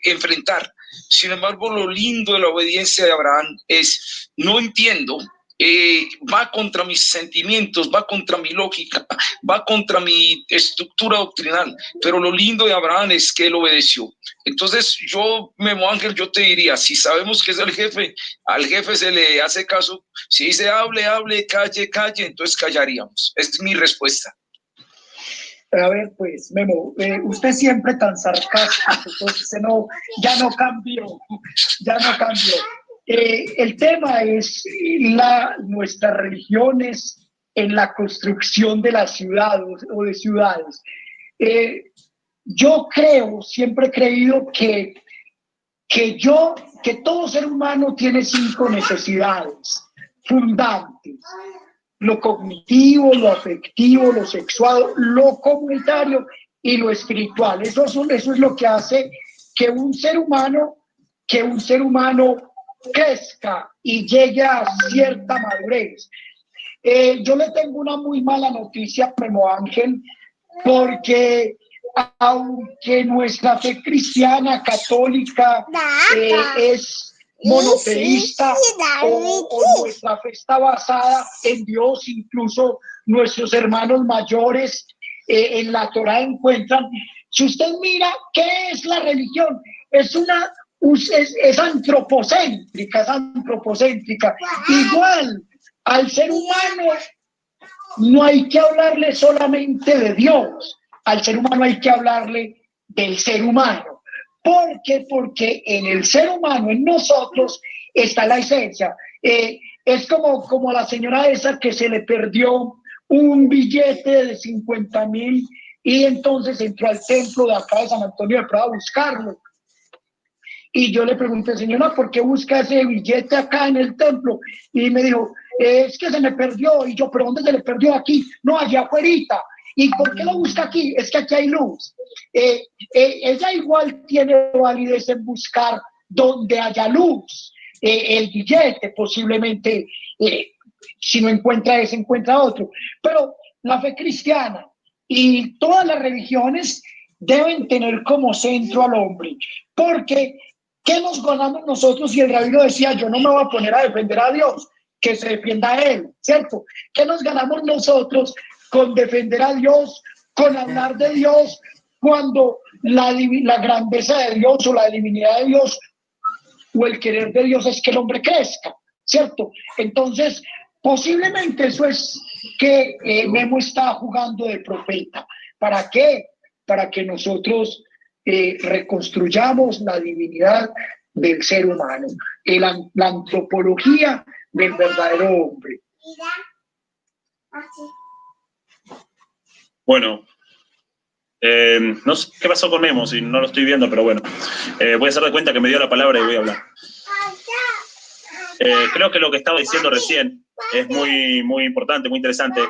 enfrentar. Sin embargo, lo lindo de la obediencia de Abraham es, no entiendo, va contra mis sentimientos, va contra mi lógica, va contra mi estructura doctrinal, pero lo lindo de Abraham es que él obedeció. Entonces yo, Memo Ángel, yo te diría, si sabemos que es el jefe, al jefe se le hace caso, si dice hable, hable, calle, calle, entonces callaríamos. Esta es mi respuesta.
A ver, pues, Memo, usted siempre tan sarcástico, entonces no, ya no cambió, ya no cambió. El tema es nuestras religiones en la construcción de las ciudades o de ciudades. Yo creo, siempre he creído que todo ser humano tiene 5 necesidades fundantes: lo cognitivo, lo afectivo, lo sexual, lo comunitario y lo espiritual. Eso es lo que hace que un ser humano crezca y llegue a cierta madurez. Yo le tengo una muy mala noticia, Memo Ángel, porque aunque nuestra fe cristiana católica es monoteísta o nuestra fe está basada en Dios, incluso nuestros hermanos mayores en la Torá encuentran, si usted mira qué es la religión, es antropocéntrica. Igual al ser humano no hay que hablarle solamente de Dios, al ser humano hay que hablarle del ser humano. ¿Por qué? Porque en el ser humano, en nosotros, está la esencia. Es como la señora esa que se le perdió un billete de 50.000 y entonces entró al templo de acá de San Antonio de Prada a buscarlo. Y yo le pregunté, señora, ¿por qué busca ese billete acá en el templo? Y me dijo, es que se me perdió. Y yo, ¿pero dónde se le perdió? Aquí. No, allá afuera. ¿Y por qué lo busca aquí? Es que aquí hay luz. Ella igual tiene validez en buscar donde haya luz. El billete posiblemente, si no encuentra ese, encuentra otro. Pero la fe cristiana y todas las religiones deben tener como centro al hombre. Porque, ¿qué nos ganamos nosotros? Y el rabino decía, yo no me voy a poner a defender a Dios, que se defienda a él, ¿cierto? ¿Qué nos ganamos nosotros con defender a Dios, con hablar de Dios, cuando la grandeza de Dios o la divinidad de Dios o el querer de Dios es que el hombre crezca, ¿cierto? Entonces, posiblemente eso es que Memo está jugando de profeta. ¿Para qué? Para que nosotros reconstruyamos la divinidad del ser humano, la antropología del verdadero hombre.
Bueno, no sé qué pasó con Memo, si no lo estoy viendo, pero bueno, voy a hacer de cuenta que me dio la palabra y voy a hablar. Creo que lo que estaba diciendo recién es muy, muy importante, muy interesante,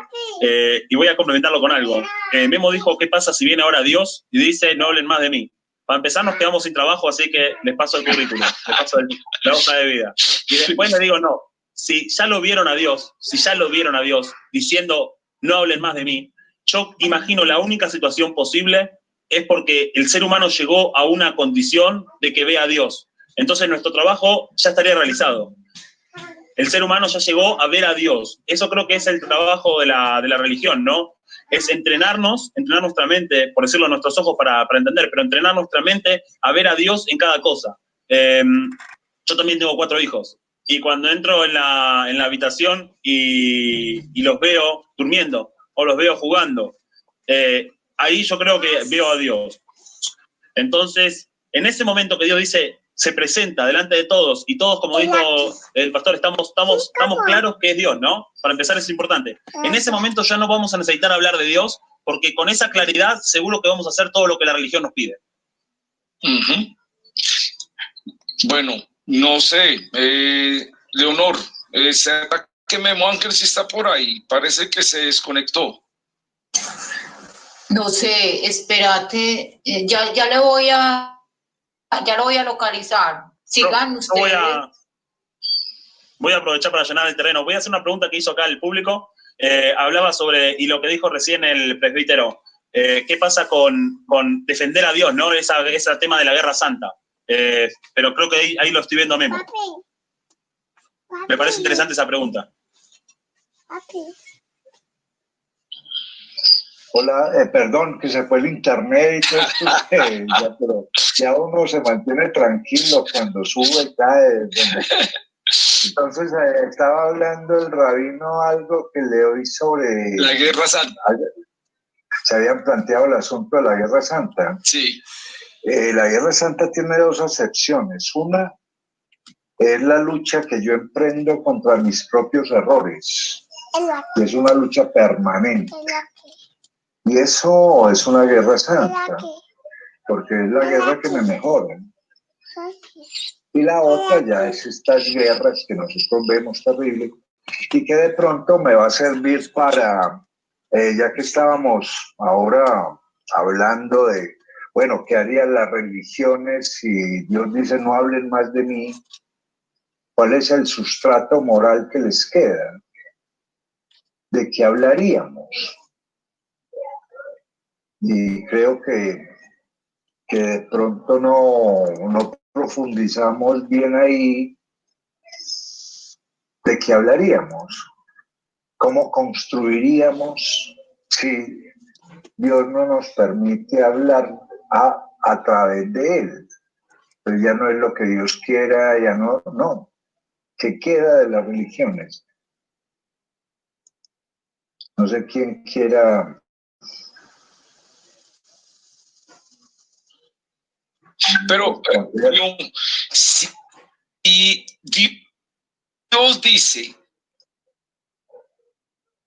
y voy a complementarlo con algo. Memo dijo, ¿qué pasa si viene ahora Dios y dice, no hablen más de mí? Para empezar, nos quedamos sin trabajo, así que les paso el currículum, les paso la hoja de vida. Y después le digo, no, si ya lo vieron a Dios diciendo, no hablen más de mí, yo imagino la única situación posible es porque el ser humano llegó a una condición de que vea a Dios. Entonces nuestro trabajo ya estaría realizado. El ser humano ya llegó a ver a Dios. Eso creo que es el trabajo de la religión, ¿no? Es entrenar nuestra mente, por decirlo, nuestros ojos para entender, pero entrenar nuestra mente a ver a Dios en cada cosa. Yo también tengo 4 hijos. Y cuando entro en la habitación y los veo durmiendo o los veo jugando, ahí yo creo que veo a Dios. Entonces, en ese momento que Dios dice, se presenta delante de todos, y todos, como dijo el pastor, estamos claros que es Dios, ¿no? Para empezar es importante. En ese momento ya no vamos a necesitar hablar de Dios, porque con esa claridad seguro que vamos a hacer todo lo que la religión nos pide.
Bueno, no sé, Leonor, ¿será que Memo Ángel sí está por ahí? Parece que se desconectó.
No sé, espérate, ya lo voy a localizar. Sigan ustedes.
Voy a aprovechar para llenar el terreno. Voy a hacer una pregunta que hizo acá el público. Hablaba sobre, y lo que dijo recién el presbítero, ¿Qué pasa con defender a Dios, ¿no? Ese tema de la Guerra Santa. Pero creo que ahí lo estoy viendo a Memo. Me parece interesante esa pregunta.
Hola, perdón, que se fue el internet y todo esto, pero ya uno se mantiene tranquilo cuando sube, cae. Entonces, estaba hablando el rabino algo que le oí sobre...
La Guerra Santa.
Se habían planteado el asunto de la Guerra Santa.
Sí.
La Guerra Santa tiene dos acepciones. Una es la lucha que yo emprendo contra mis propios errores. Es una lucha permanente. Y eso es una guerra santa, porque es la guerra que me mejora. Y la otra ya es estas guerras que nosotros vemos terribles y que de pronto me va a servir para, ya que estábamos ahora hablando de, bueno, ¿qué harían las religiones si Dios dice no hablen más de mí? ¿Cuál es el sustrato moral que les queda? ¿De qué hablaríamos? Y creo que de pronto no profundizamos bien ahí. ¿De qué hablaríamos? ¿Cómo construiríamos si Dios no nos permite hablar a través de Él? Pues ya no es lo que Dios quiera, ya no. ¿Qué queda de las religiones? No sé quién quiera.
Pero si Dios dice,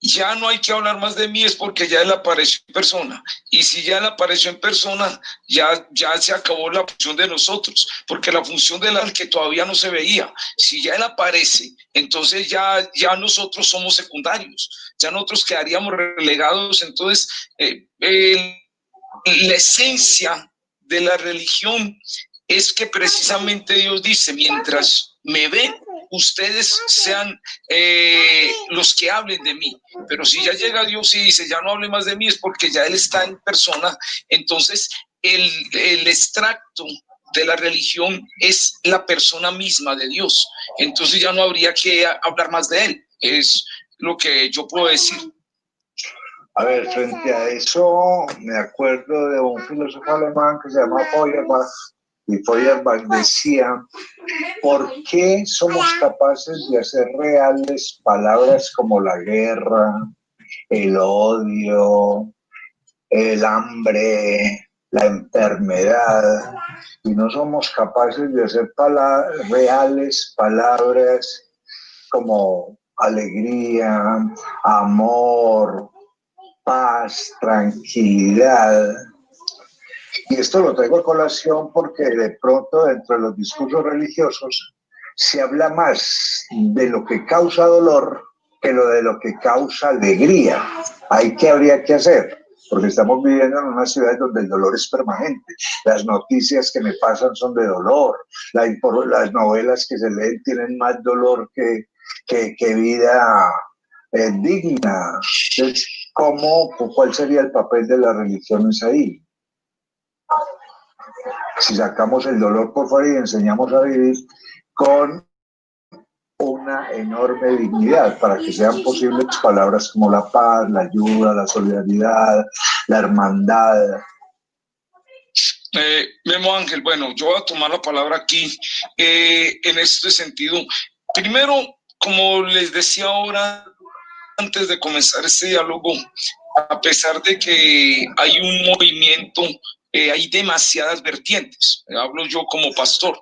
ya no hay que hablar más de mí, es porque ya Él apareció en persona. Y si ya Él apareció en persona, ya se acabó la función de nosotros, porque la función de Él que todavía no se veía. Si ya Él aparece, entonces ya nosotros somos secundarios, ya nosotros quedaríamos relegados. Entonces, la esencia de la religión es que precisamente Dios dice, mientras me ven, ustedes sean los que hablen de mí. Pero si ya llega Dios y dice, ya no hable más de mí, es porque ya Él está en persona. Entonces, el extracto de la religión es la persona misma de Dios. Entonces ya no habría que hablar más de Él. Es lo que yo puedo decir.
A ver, frente a eso, me acuerdo de un filósofo alemán que se llama Feuerbach, y Feuerbach decía, ¿por qué somos capaces de hacer reales palabras como la guerra, el odio, el hambre, la enfermedad, y no somos capaces de hacer reales palabras como alegría, amor, paz, tranquilidad? Y esto lo traigo a colación porque de pronto dentro de los discursos religiosos se habla más de lo que causa dolor que de lo que causa alegría. ¿Ahí qué habría que hacer? Porque estamos viviendo en una ciudad donde el dolor es permanente. Las noticias que me pasan son de dolor. Las novelas que se leen tienen más dolor que vida digna. Entonces, ¿cuál sería el papel de las religiones ahí? Si sacamos el dolor por fuera y enseñamos a vivir con una enorme dignidad para que sean posibles palabras como la paz, la ayuda, la solidaridad, la hermandad.
Memo Ángel, bueno, yo voy a tomar la palabra aquí en este sentido. Primero, como les decía ahora, antes de comenzar este diálogo, a pesar de que hay un movimiento, hay demasiadas vertientes. Hablo yo como pastor.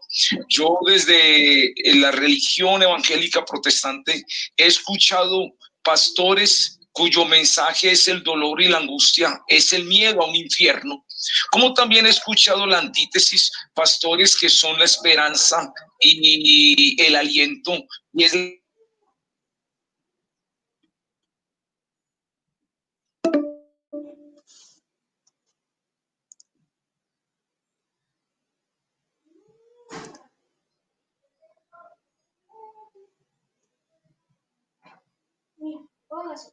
Yo desde la religión evangélica protestante he escuchado pastores cuyo mensaje es el dolor y la angustia, es el miedo a un infierno. Como también he escuchado la antítesis, pastores que son la esperanza y el aliento, y es
Cógelo.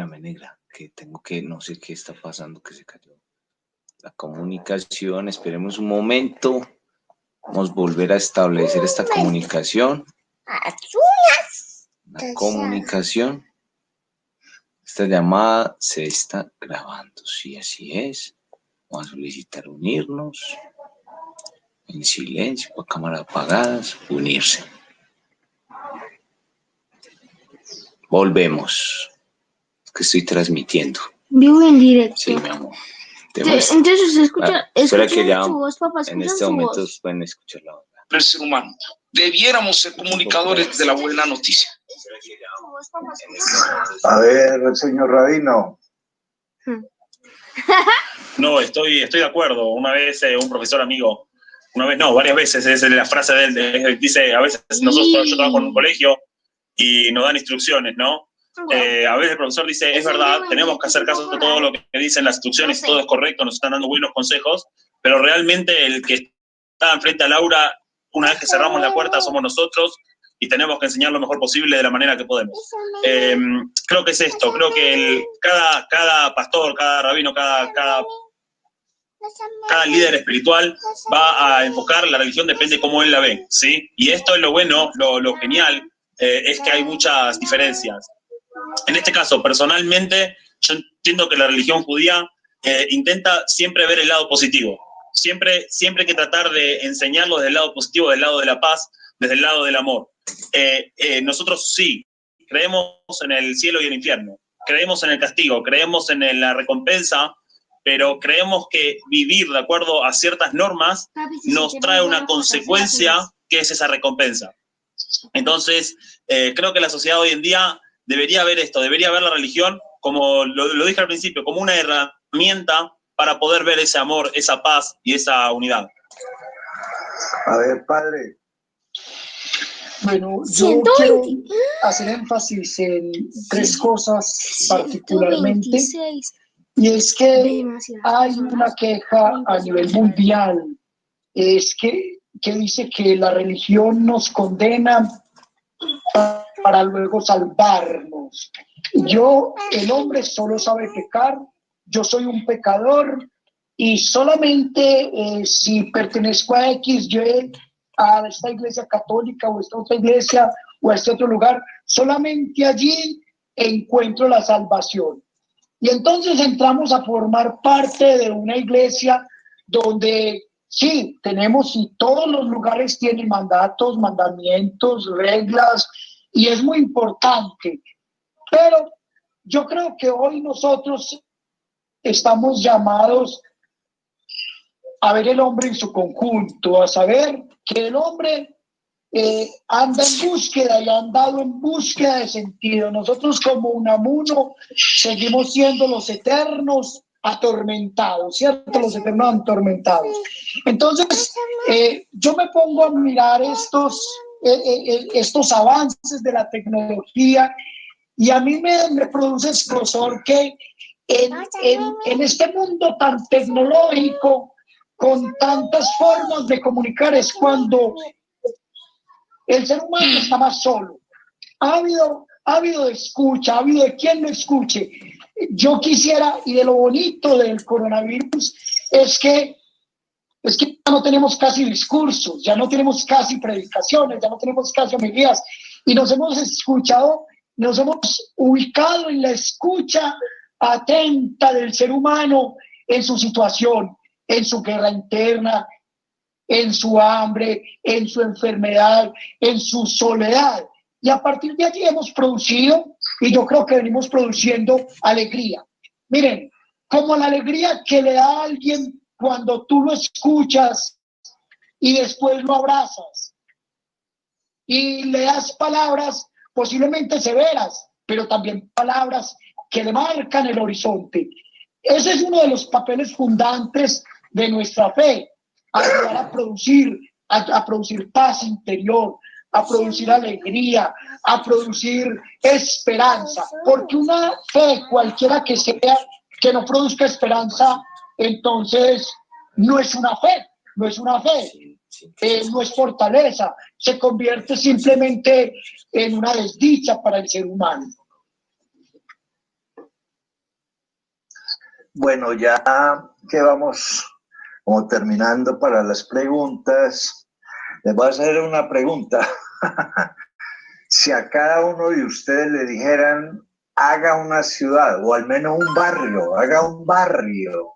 Espérame, negra, que tengo que, no sé qué está pasando, que se cayó la comunicación. Esperemos un momento. Vamos a volver a establecer esta comunicación. La comunicación. Esta llamada se está grabando. Sí, así es. Vamos a solicitar unirnos. En silencio, con cámaras apagadas, unirse. Volvemos. Es que estoy transmitiendo.
Vivo en directo.
Sí, mi amor.
Entonces usted escucha,
espera que ya
su voz, papá,
en este
su
momento
voz.
pueden escuchar la voz.
El ser humano. Debiéramos ser comunicadores de la buena noticia.
A ver, señor Rabino.
No, estoy de acuerdo. Una vez un profesor amigo, varias veces, es la frase de él, dice, a veces yo trabajo en un colegio y nos dan instrucciones, ¿no? A veces el profesor dice, es verdad, tenemos que hacer caso de todo lo que dicen las instrucciones, todo es correcto, nos están dando buenos consejos, pero realmente el que está enfrente al aula, una vez que cerramos la puerta, somos nosotros y tenemos que enseñar lo mejor posible de la manera que podemos. Creo que es esto, creo que cada pastor, cada rabino, cada líder espiritual va a enfocar la religión, depende de cómo él la ve, ¿sí? Y esto es lo bueno, lo genial, es que hay muchas diferencias. En este caso, personalmente, yo entiendo que la religión judía intenta siempre ver el lado positivo. Siempre hay que tratar de enseñarlo desde el lado positivo, del lado de la paz, desde el lado del amor. Nosotros sí, creemos en el cielo y el infierno, creemos en el castigo, creemos en la recompensa, pero creemos que vivir de acuerdo a ciertas normas nos trae una consecuencia que es esa recompensa. Entonces, creo que la sociedad hoy en día debería ver esto, debería ver la religión, como lo dije al principio, como una herramienta para poder ver ese amor, esa paz y esa unidad.
A ver, padre.
Bueno, yo quiero hacer énfasis en tres cosas particularmente.
126.
Y es que hay una queja a nivel mundial, es que dice que la religión nos condena para luego salvarnos. El hombre solo sabe pecar, yo soy un pecador y solamente si pertenezco a X, a esta iglesia católica o a esta otra iglesia o a este otro lugar, solamente allí encuentro la salvación. Y entonces entramos a formar parte de una iglesia donde sí, tenemos y todos los lugares tienen mandatos, mandamientos, reglas, y es muy importante. Pero yo creo que hoy nosotros estamos llamados a ver el hombre en su conjunto, a saber que el hombre anda en búsqueda y ha andado en búsqueda de sentido. Nosotros como Unamuno seguimos siendo los eternos atormentados, ¿cierto? Los eternos atormentados. Entonces, yo me pongo a mirar estos avances de la tecnología y a mí me produce escozor que en este mundo tan tecnológico, con tantas formas de comunicar, es cuando el ser humano está más solo. Ha habido de escucha, ha habido de quien lo escuche. Yo quisiera, y de lo bonito del coronavirus, es que ya no tenemos casi discursos, ya no tenemos casi predicaciones, ya no tenemos casi homilías, y nos hemos ubicado en la escucha atenta del ser humano en su situación, en su guerra interna, en su hambre, en su enfermedad, en su soledad. Y a partir de allí hemos producido, y yo creo que venimos produciendo alegría. Miren, como la alegría que le da a alguien cuando tú lo escuchas y después lo abrazas y le das palabras posiblemente severas, pero también palabras que le marcan el horizonte. Ese es uno de los papeles fundantes de nuestra fe, ayudar a producir paz interior, a producir alegría, a producir esperanza, porque una fe cualquiera que sea que no produzca esperanza, entonces no es una fe, no es fortaleza, se convierte simplemente en una desdicha para el ser humano.
Bueno, ya que vamos como terminando para las preguntas, les voy a hacer una pregunta. Si a cada uno de ustedes le dijeran, haga una ciudad o al menos un barrio, haga un barrio.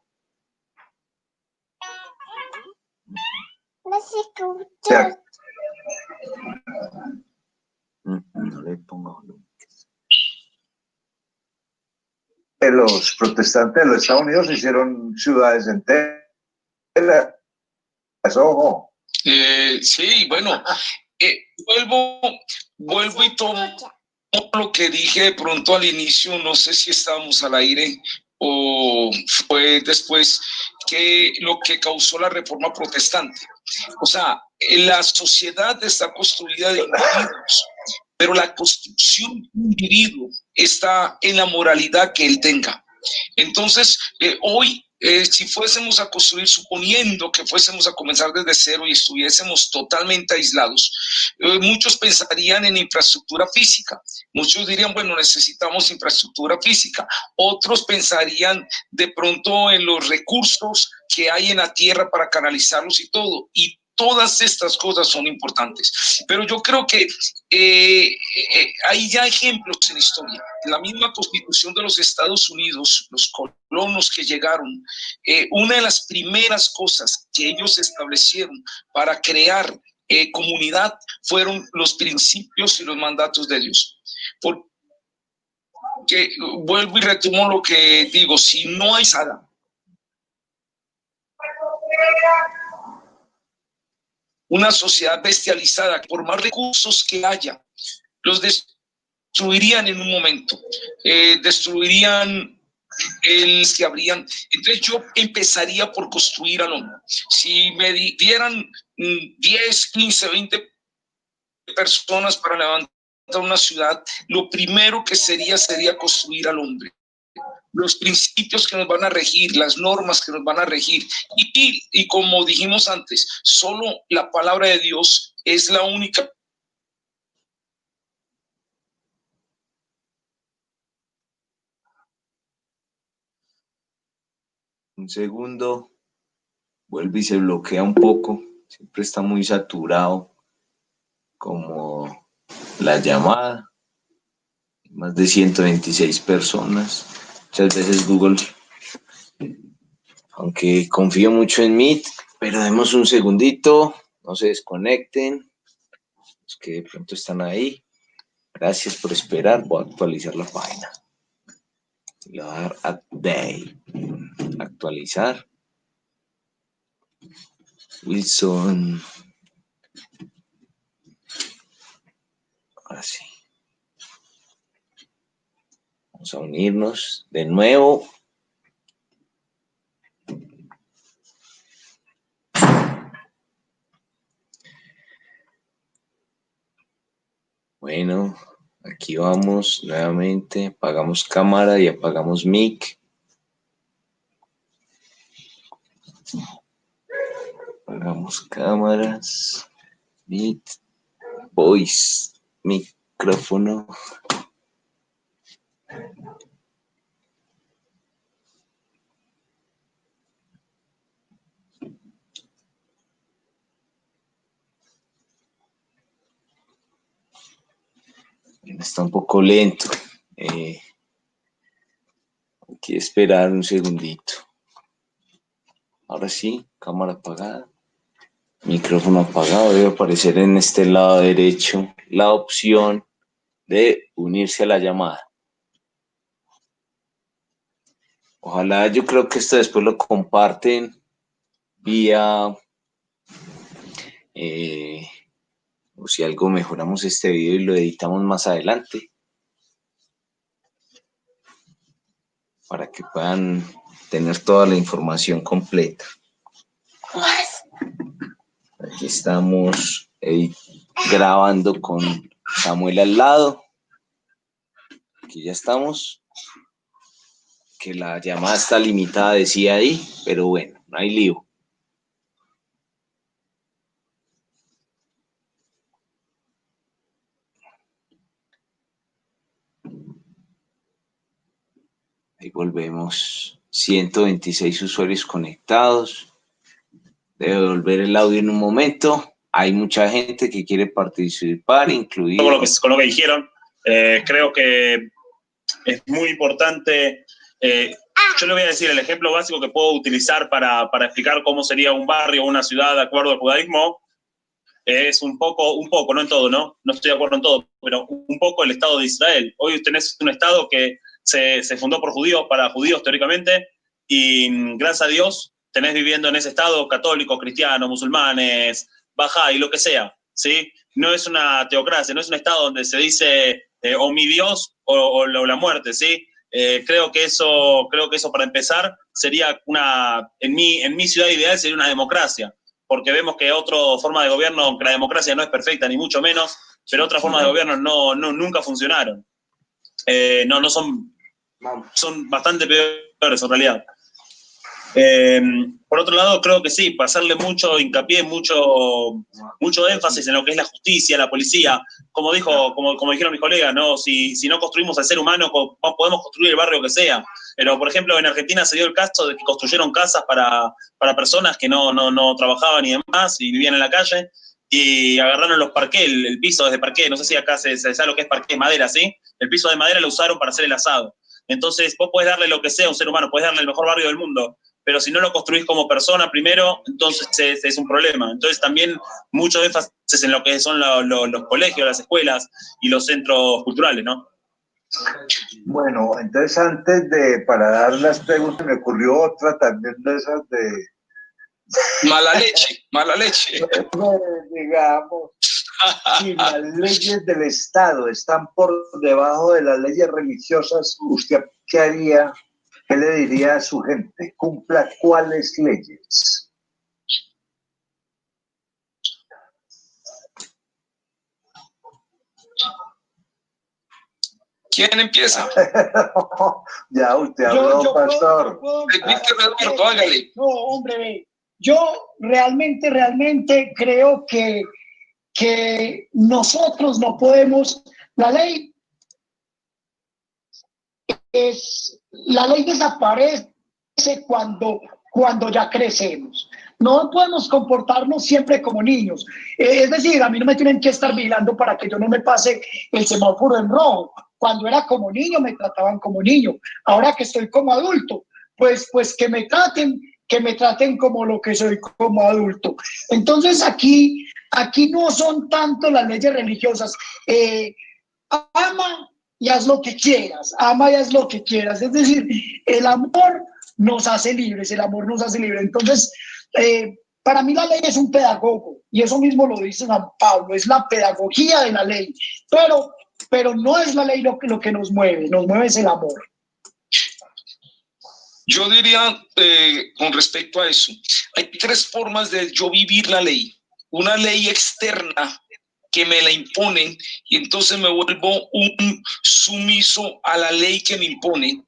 sea,
No le pongo.
los protestantes de los Estados Unidos hicieron ciudades enteras. Ojo.
Sí, bueno, vuelvo y tomo lo que dije de pronto al inicio, no sé si estábamos al aire o fue después, que lo que causó la reforma protestante. O sea, la sociedad está construida de individuos, pero la construcción de un individuo está en la moralidad que él tenga. Entonces, hoy, si fuésemos a construir, suponiendo que fuésemos a comenzar desde cero y estuviésemos totalmente aislados, muchos pensarían en infraestructura física. Muchos dirían, bueno, necesitamos infraestructura física. Otros pensarían de pronto en los recursos que hay en la tierra para canalizarlos y todo. Y todas estas cosas son importantes. Pero yo creo que hay ya ejemplos en la historia. La misma Constitución de los Estados Unidos, los colonos que llegaron, una de las primeras cosas que ellos establecieron para crear comunidad fueron los principios y los mandatos de Dios. Porque vuelvo y retomo lo que digo, si no hay sala, una sociedad bestializada, por más recursos que haya, los destruirían en un momento, destruirían el que habrían. Entonces yo empezaría por construir al hombre. Si me dieran 10, 15, 20 personas para levantar una ciudad, lo primero que sería construir al hombre. Los principios que nos van a regir, las normas que nos van a regir. Y como dijimos antes, solo la palabra de Dios es la única.
Un segundo, vuelve y se bloquea un poco, siempre está muy saturado como la llamada, más de 126 personas, muchas veces Google, aunque confío mucho en Meet, pero demos un segundito, no se desconecten, los que de pronto están ahí, gracias por esperar, voy a actualizar la página, le voy a dar update, actualizar, Wilson, ahora sí. Vamos a unirnos de nuevo. Bueno, aquí vamos nuevamente. Apagamos cámara y apagamos mic. Apagamos cámaras. Meet, voice, micrófono. Está un poco lento. Hay que esperar un segundito. Ahora sí, cámara apagada. Micrófono apagado. Debe aparecer en este lado derecho la opción de unirse a la llamada. Ojalá, yo creo que esto después lo comparten vía, o si algo mejoramos este video y lo editamos más adelante, para que puedan tener toda la información completa. Aquí estamos grabando con Samuel al lado. Aquí ya estamos. Que la llamada está limitada, decía ahí, pero bueno, no hay lío. Ahí volvemos. 126 usuarios conectados. Debe volver el audio en un momento. Hay mucha gente que quiere participar, incluido...
Con lo que dijeron, creo que es muy importante. Yo le voy a decir el ejemplo básico que puedo utilizar para explicar cómo sería un barrio o una ciudad de acuerdo al judaísmo. Es un poco, no en todo, ¿no? No estoy de acuerdo en todo, pero un poco el Estado de Israel. Hoy tenés un Estado que se fundó por judíos, para judíos teóricamente, y gracias a Dios tenés viviendo en ese Estado católicos, cristianos, musulmanes, bahá'í, lo que sea, ¿sí? No es una teocracia, no es un Estado donde se dice o mi Dios o la muerte, ¿sí? Creo que eso para empezar sería en mi ciudad ideal sería una democracia, porque vemos que otra forma de gobierno, aunque la democracia no es perfecta ni mucho menos, pero otras formas de gobierno nunca funcionaron. No son bastante peores en realidad. Por otro lado, creo que sí, pasarle mucho hincapié, mucho énfasis en lo que es la justicia, la policía. Como dijeron mis colegas, ¿no? Si no construimos al ser humano, podemos construir el barrio que sea. Pero, por ejemplo, en Argentina se dio el caso de que construyeron casas para personas que no trabajaban y demás, y vivían en la calle, y agarraron los parqués, el piso de parqué. No sé si acá se sabe lo que es parqué, madera, ¿sí? El piso de madera lo usaron para hacer el asado. Entonces, vos podés darle lo que sea a un ser humano, podés darle el mejor barrio del mundo, pero si no lo construís como persona primero, entonces es un problema. Entonces también mucho énfasis en lo que son los colegios, las escuelas y los centros culturales, ¿no?
Bueno, entonces para dar las preguntas, me ocurrió otra también de esas de...
Mala leche.
Digamos, si las leyes del Estado están por debajo de las leyes religiosas, ¿usted qué haría? ¿Qué le diría a su gente? ¿Cumpla cuáles leyes?
¿Quién empieza?
Ya, usted habló, pastor.
Hágale.
No, hombre, yo realmente creo que nosotros no podemos, la ley desaparece cuando ya crecemos. No podemos comportarnos siempre como niños. Es decir, a mí no me tienen que estar vigilando para que yo no me pase el semáforo en rojo. Cuando era como niño me trataban como niño. Ahora que estoy como adulto, pues que me traten como lo que soy como adulto. Entonces aquí no son tanto las leyes religiosas. Ama y haz lo que quieras, ama y haz lo que quieras. Es decir, el amor nos hace libres, el amor nos hace libres. Entonces, para mí la ley es un pedagogo, y eso mismo lo dice San Pablo, es la pedagogía de la ley, pero no es la ley lo que nos mueve es el amor.
Yo diría, con respecto a eso, hay tres formas de yo vivir la ley. Una ley externa que me la imponen y entonces me vuelvo un sumiso a la ley que me imponen.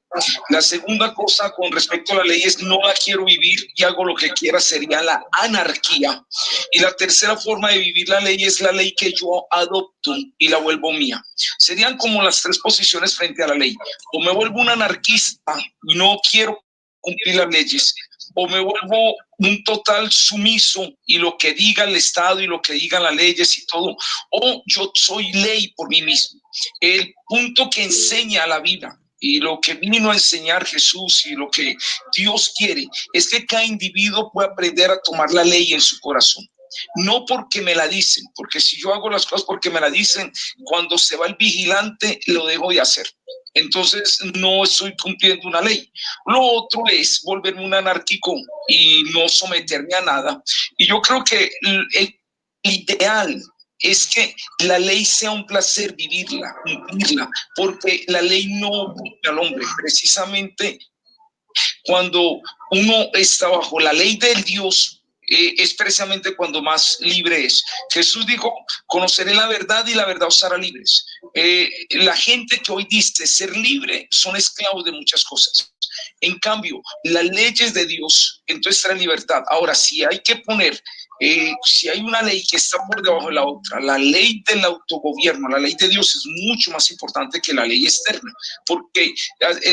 La segunda cosa con respecto a la ley es no la quiero vivir y hago lo que quiera, sería la anarquía. Y la tercera forma de vivir la ley es la ley que yo adopto y la vuelvo mía. Serían como las tres posiciones frente a la ley. O me vuelvo un anarquista y no quiero cumplir las leyes, o me vuelvo un total sumiso y lo que diga el Estado y lo que digan las leyes y todo, o yo soy ley por mí mismo. El punto que enseña la vida y lo que vino a enseñar Jesús y lo que Dios quiere es que cada individuo pueda aprender a tomar la ley en su corazón. No porque me la dicen, porque si yo hago las cosas porque me la dicen, cuando se va el vigilante lo dejo de hacer. Entonces no estoy cumpliendo una ley. Lo otro es volverme un anárquico y no someterme a nada. Y yo creo que el ideal es que la ley sea un placer vivirla, cumplirla, porque la ley no obliga al hombre. Precisamente cuando uno está bajo la ley del Dios, es precisamente cuando más libre es. Jesús dijo, conoceré la verdad y la verdad os hará libres. La gente que hoy dice ser libre son esclavos de muchas cosas. En cambio, las leyes de Dios, entonces traen libertad. Ahora, si hay que poner si hay una ley que está por debajo de la otra, la ley del autogobierno, la ley de Dios es mucho más importante que la ley externa, porque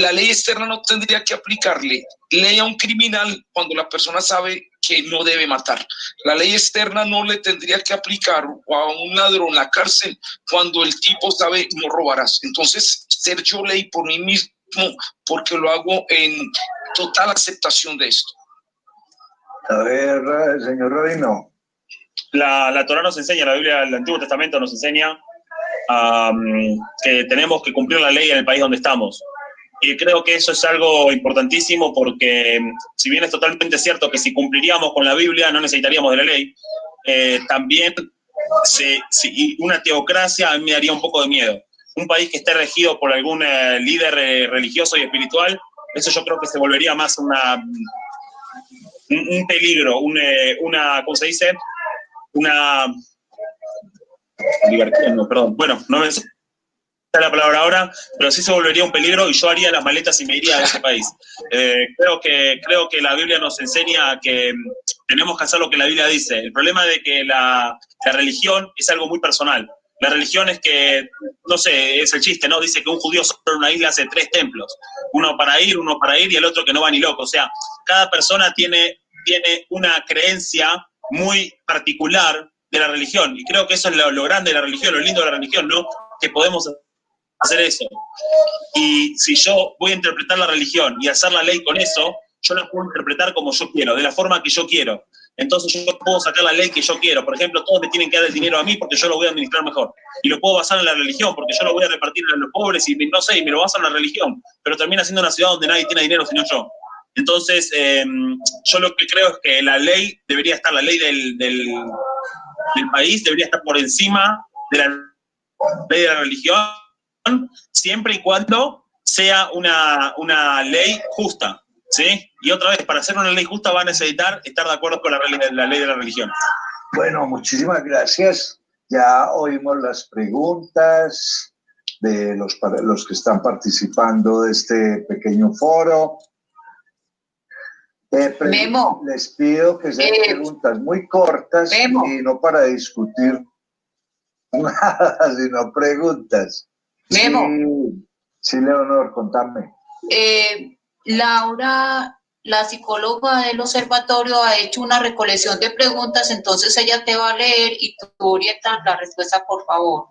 la ley externa no tendría que aplicarle ley a un criminal cuando la persona sabe que no debe matar. La ley externa no le tendría que aplicar a un ladrón la cárcel cuando el tipo sabe no robarás. Entonces, ser yo ley por mí mismo, porque lo hago en total aceptación de esto.
A ver, señor Rabino.
La Torá nos enseña, la Biblia del Antiguo Testamento nos enseña que tenemos que cumplir la ley en el país donde estamos. Y creo que eso es algo importantísimo porque, si bien es totalmente cierto que si cumpliríamos con la Biblia no necesitaríamos de la ley, también una teocracia a mí me daría un poco de miedo. Un país que esté regido por algún líder religioso y espiritual, eso yo creo que se volvería más un peligro, ¿cómo se dice? Una libertad, no, perdón. Bueno, no me sale la palabra ahora, pero sí se volvería un peligro y yo haría las maletas y me iría de ese país. Creo que la Biblia nos enseña que tenemos que hacer lo que la Biblia dice. El problema de que la religión es algo muy personal. La religión es que, no sé, es el chiste, ¿no? Dice que un judío solo en una isla hace 3 templos. Uno para ir y el otro que no va ni loco. O sea, cada persona tiene una creencia muy particular de la religión. Y creo que eso es lo grande de la religión, lo lindo de la religión, ¿no? Que podemos hacer eso. Y si yo voy a interpretar la religión y hacer la ley con eso, yo la puedo interpretar como yo quiero, de la forma que yo quiero. Entonces yo puedo sacar la ley que yo quiero. Por ejemplo, todos me tienen que dar el dinero a mí porque yo lo voy a administrar mejor. Y lo puedo basar en la religión porque yo lo voy a repartir a los pobres y no sé, y me lo baso en la religión. Pero termina siendo una ciudad donde nadie tiene dinero sino yo. Entonces, yo lo que creo es que la ley debería estar, la ley del país debería estar por encima de la ley de la religión, siempre y cuando sea una ley justa, ¿sí? Y otra vez, para hacer una ley justa va a necesitar estar de acuerdo con la ley de la religión.
Bueno, muchísimas gracias. Ya oímos las preguntas de los que están participando de este pequeño foro.
Memo.
Les pido que sean preguntas muy cortas
Memo.
y no para discutir nada, sino preguntas.
Memo.
Sí, Leonor, contame.
Laura, la psicóloga del observatorio, ha hecho una recolección de preguntas, entonces ella te va a leer y tú orientas la respuesta, por favor.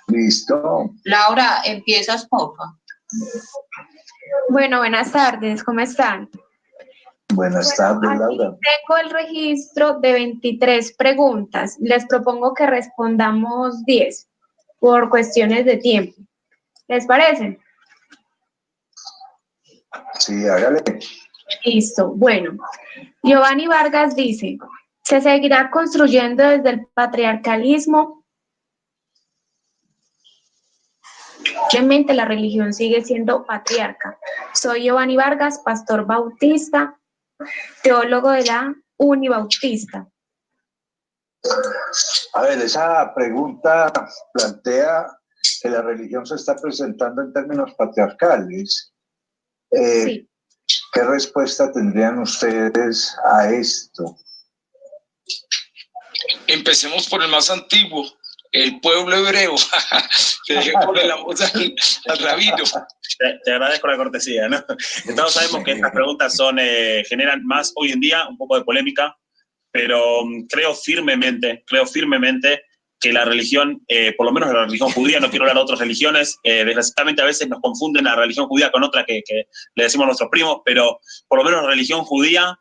Listo.
Laura, empiezas, porfa.
Bueno, buenas tardes, ¿cómo están?
Buenas tardes,
aquí
Laura.
tengo el registro de 23 preguntas. Les propongo que respondamos 10 por cuestiones de tiempo. ¿Les parece?
Sí, hágale.
Listo. Bueno, Giovanni Vargas dice, ¿se seguirá construyendo desde el patriarcalismo? Realmente la religión sigue siendo patriarca. Soy Giovanni Vargas, pastor bautista, teólogo de la Unibautista.
A ver, esa pregunta plantea que la religión se está presentando en términos patriarcales.
Sí.
¿Qué respuesta tendrían ustedes a esto?
Empecemos por el más antiguo, el pueblo hebreo. Te dejé poner la voz al rabino.
Te agradezco la cortesía, ¿no? Todos sabemos que estas preguntas generan más hoy en día un poco de polémica, pero creo firmemente que la religión, por lo menos la religión judía, no quiero hablar de otras religiones, desgraciadamente a veces nos confunden la religión judía con otra que le decimos a nuestros primos, pero por lo menos la religión judía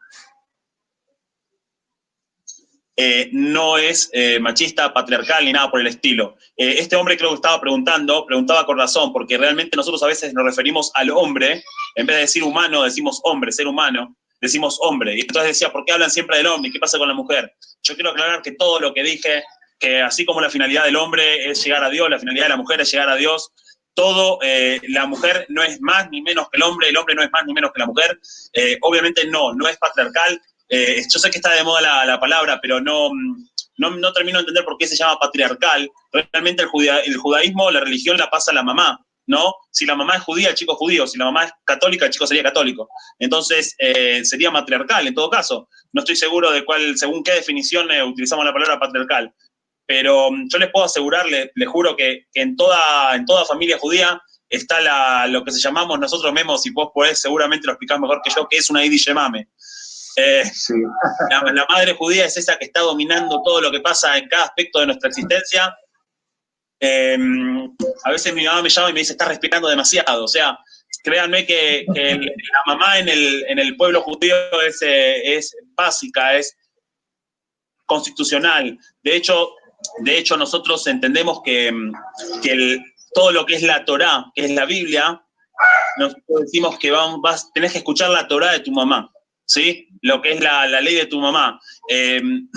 no es machista, patriarcal ni nada por el estilo. Este hombre creo que preguntaba con razón, porque realmente nosotros a veces nos referimos al hombre, en vez de decir humano, decimos hombre, ser humano, decimos hombre. Y entonces decía, ¿por qué hablan siempre del hombre? ¿Qué pasa con la mujer? Yo quiero aclarar que todo lo que dije, que así como la finalidad del hombre es llegar a Dios, la finalidad de la mujer es llegar a Dios, todo, la mujer no es más ni menos que el hombre no es más ni menos que la mujer. Obviamente no es patriarcal. Yo sé que está de moda la palabra, pero no termino de entender por qué se llama patriarcal. Realmente el judaísmo, la religión la pasa a la mamá, ¿no? Si la mamá es judía, el chico es judío. Si la mamá es católica, el chico sería católico. Entonces, sería matriarcal en todo caso. No estoy seguro de según qué definición utilizamos la palabra patriarcal. Pero yo les puedo asegurar, les juro que en toda familia judía está lo que se llamamos nosotros mismos, y vos podés seguramente lo explicás mejor que yo, que es una Idi Shemame. Sí. La madre judía es esa que está dominando todo lo que pasa en cada aspecto de nuestra existencia. A veces mi mamá me llama y me dice, estás respirando demasiado. O sea, créanme que la mamá en el pueblo judío es básica, es constitucional. De hecho nosotros entendemos que todo lo que es la Torá, que es la Biblia, nosotros decimos que tenés que escuchar la Torá de tu mamá, ¿sí? Lo que es la ley de tu mamá. En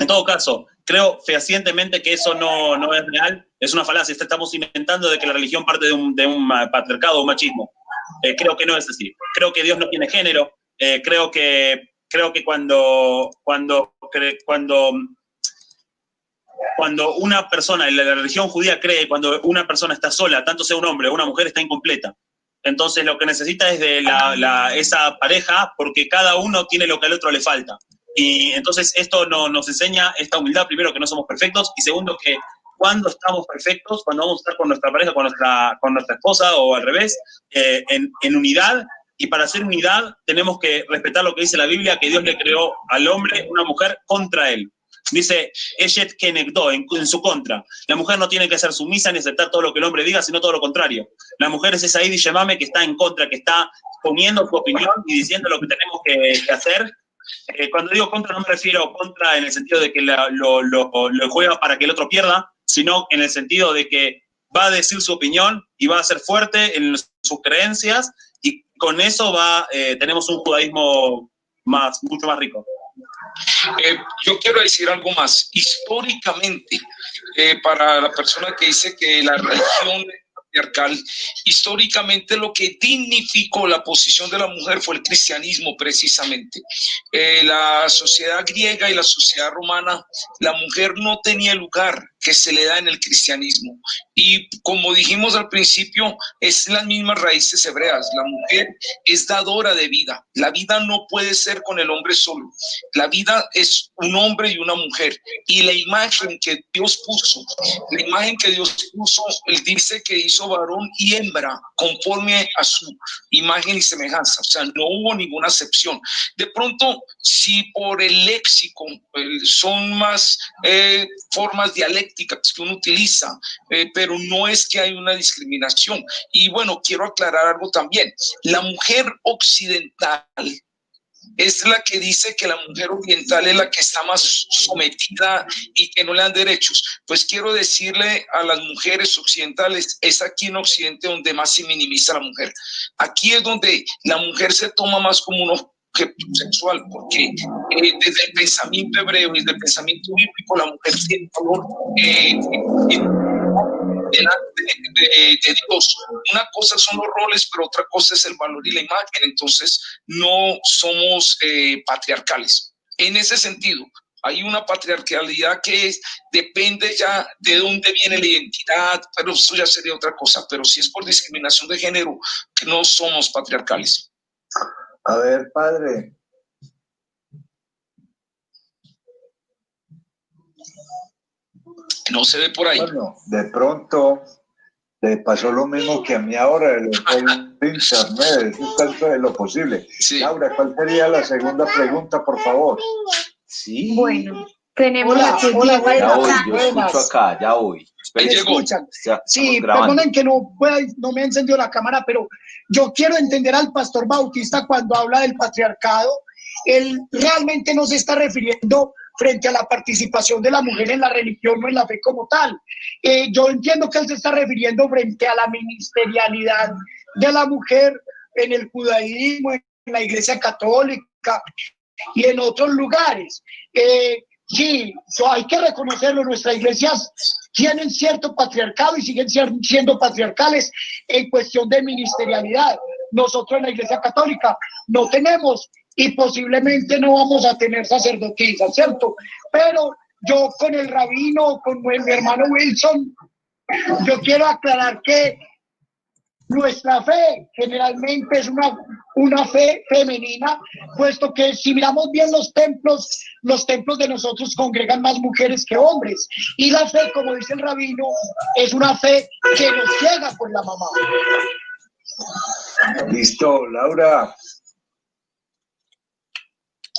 todo caso, creo fehacientemente que eso no es real, es una falacia. Estamos inventando de que la religión parte de un patriarcado o un machismo. Creo que no es así. Creo que Dios no tiene género. Creo que cuando una persona, en la religión judía cree, cuando una persona está sola, tanto sea un hombre o una mujer, está incompleta. Entonces lo que necesita es de esa pareja, porque cada uno tiene lo que al otro le falta. Y entonces esto nos enseña esta humildad, primero, que no somos perfectos, y segundo, que cuando estamos perfectos, cuando vamos a estar con nuestra pareja, con nuestra esposa o al revés, en unidad. Y para hacer unidad tenemos que respetar lo que dice la Biblia, que Dios le creó al hombre una mujer contra él. Dice Eshet Kenegdo, en su contra. La mujer no tiene que ser sumisa ni aceptar todo lo que el hombre diga, sino todo lo contrario. La mujer es esa Idi Shemame que está en contra, que está poniendo su opinión y diciendo lo que tenemos que hacer. Cuando digo contra, no me refiero contra en el sentido de que lo juega para que el otro pierda, sino en el sentido de que va a decir su opinión y va a ser fuerte en sus creencias, y con eso tenemos un judaísmo mucho más rico.
Yo quiero decir algo más. Históricamente, para la persona que dice que la religión patriarcal, históricamente lo que dignificó la posición de la mujer fue el cristianismo, precisamente. La sociedad griega y la sociedad romana, la mujer no tenía el lugar que se le da en el cristianismo. Y como dijimos al principio, es las mismas raíces hebreas. La mujer es dadora de vida. La vida no puede ser con el hombre solo. La vida es un hombre y una mujer. Y la imagen que Dios puso, él dice que hizo varón y hembra conforme a su imagen y semejanza. O sea, no hubo ninguna excepción. De pronto, si por el léxico son más formas dialécticas que uno utiliza, pero no es que hay una discriminación. Y bueno, quiero aclarar algo también. La mujer occidental es la que dice que la mujer oriental es la que está más sometida y que no le dan derechos. Pues quiero decirle a las mujeres occidentales, es aquí en Occidente donde más se minimiza la mujer. Aquí es donde la mujer se toma más como un objeto sexual, porque desde el pensamiento hebreo, desde el pensamiento bíblico, la mujer tiene valor delante de Dios. Una cosa son los roles, pero otra cosa es el valor y la imagen. Entonces no somos patriarcales. En ese sentido, hay una patriarcalidad que depende ya de dónde viene la identidad, pero eso ya sería otra cosa. Pero si es por discriminación de género, que no somos patriarcales.
A ver, padre.
No se ve por ahí.
Bueno, de pronto le pasó lo mismo que a mí ahora, el internet, eso es tanto de lo posible. Sí. Laura, ¿cuál sería la segunda pregunta, por favor?
Sí.
Bueno, tenemos aquí.
Ya voy, yo escucho acá, ya voy.
¿Me escuchan? Sí, perdonen que no me encendió la cámara, pero yo quiero entender al pastor Bautista cuando habla del patriarcado. Él realmente no se está refiriendo frente a la participación de la mujer en la religión o en la fe como tal. Yo entiendo que él se está refiriendo frente a la ministerialidad de la mujer en el judaísmo, en la Iglesia Católica y en otros lugares. Sí, hay que reconocerlo, nuestras iglesias tienen cierto patriarcado y siguen siendo patriarcales en cuestión de ministerialidad. Nosotros en la Iglesia Católica no tenemos y posiblemente no vamos a tener sacerdotisas, ¿cierto? Pero yo con el rabino, con mi hermano Wilson, yo quiero aclarar que nuestra fe generalmente es una fe femenina, puesto que si miramos bien los templos de nosotros congregan más mujeres que hombres. Y la fe, como dice el rabino, es una fe que nos llega por la mamá.
Listo, Laura.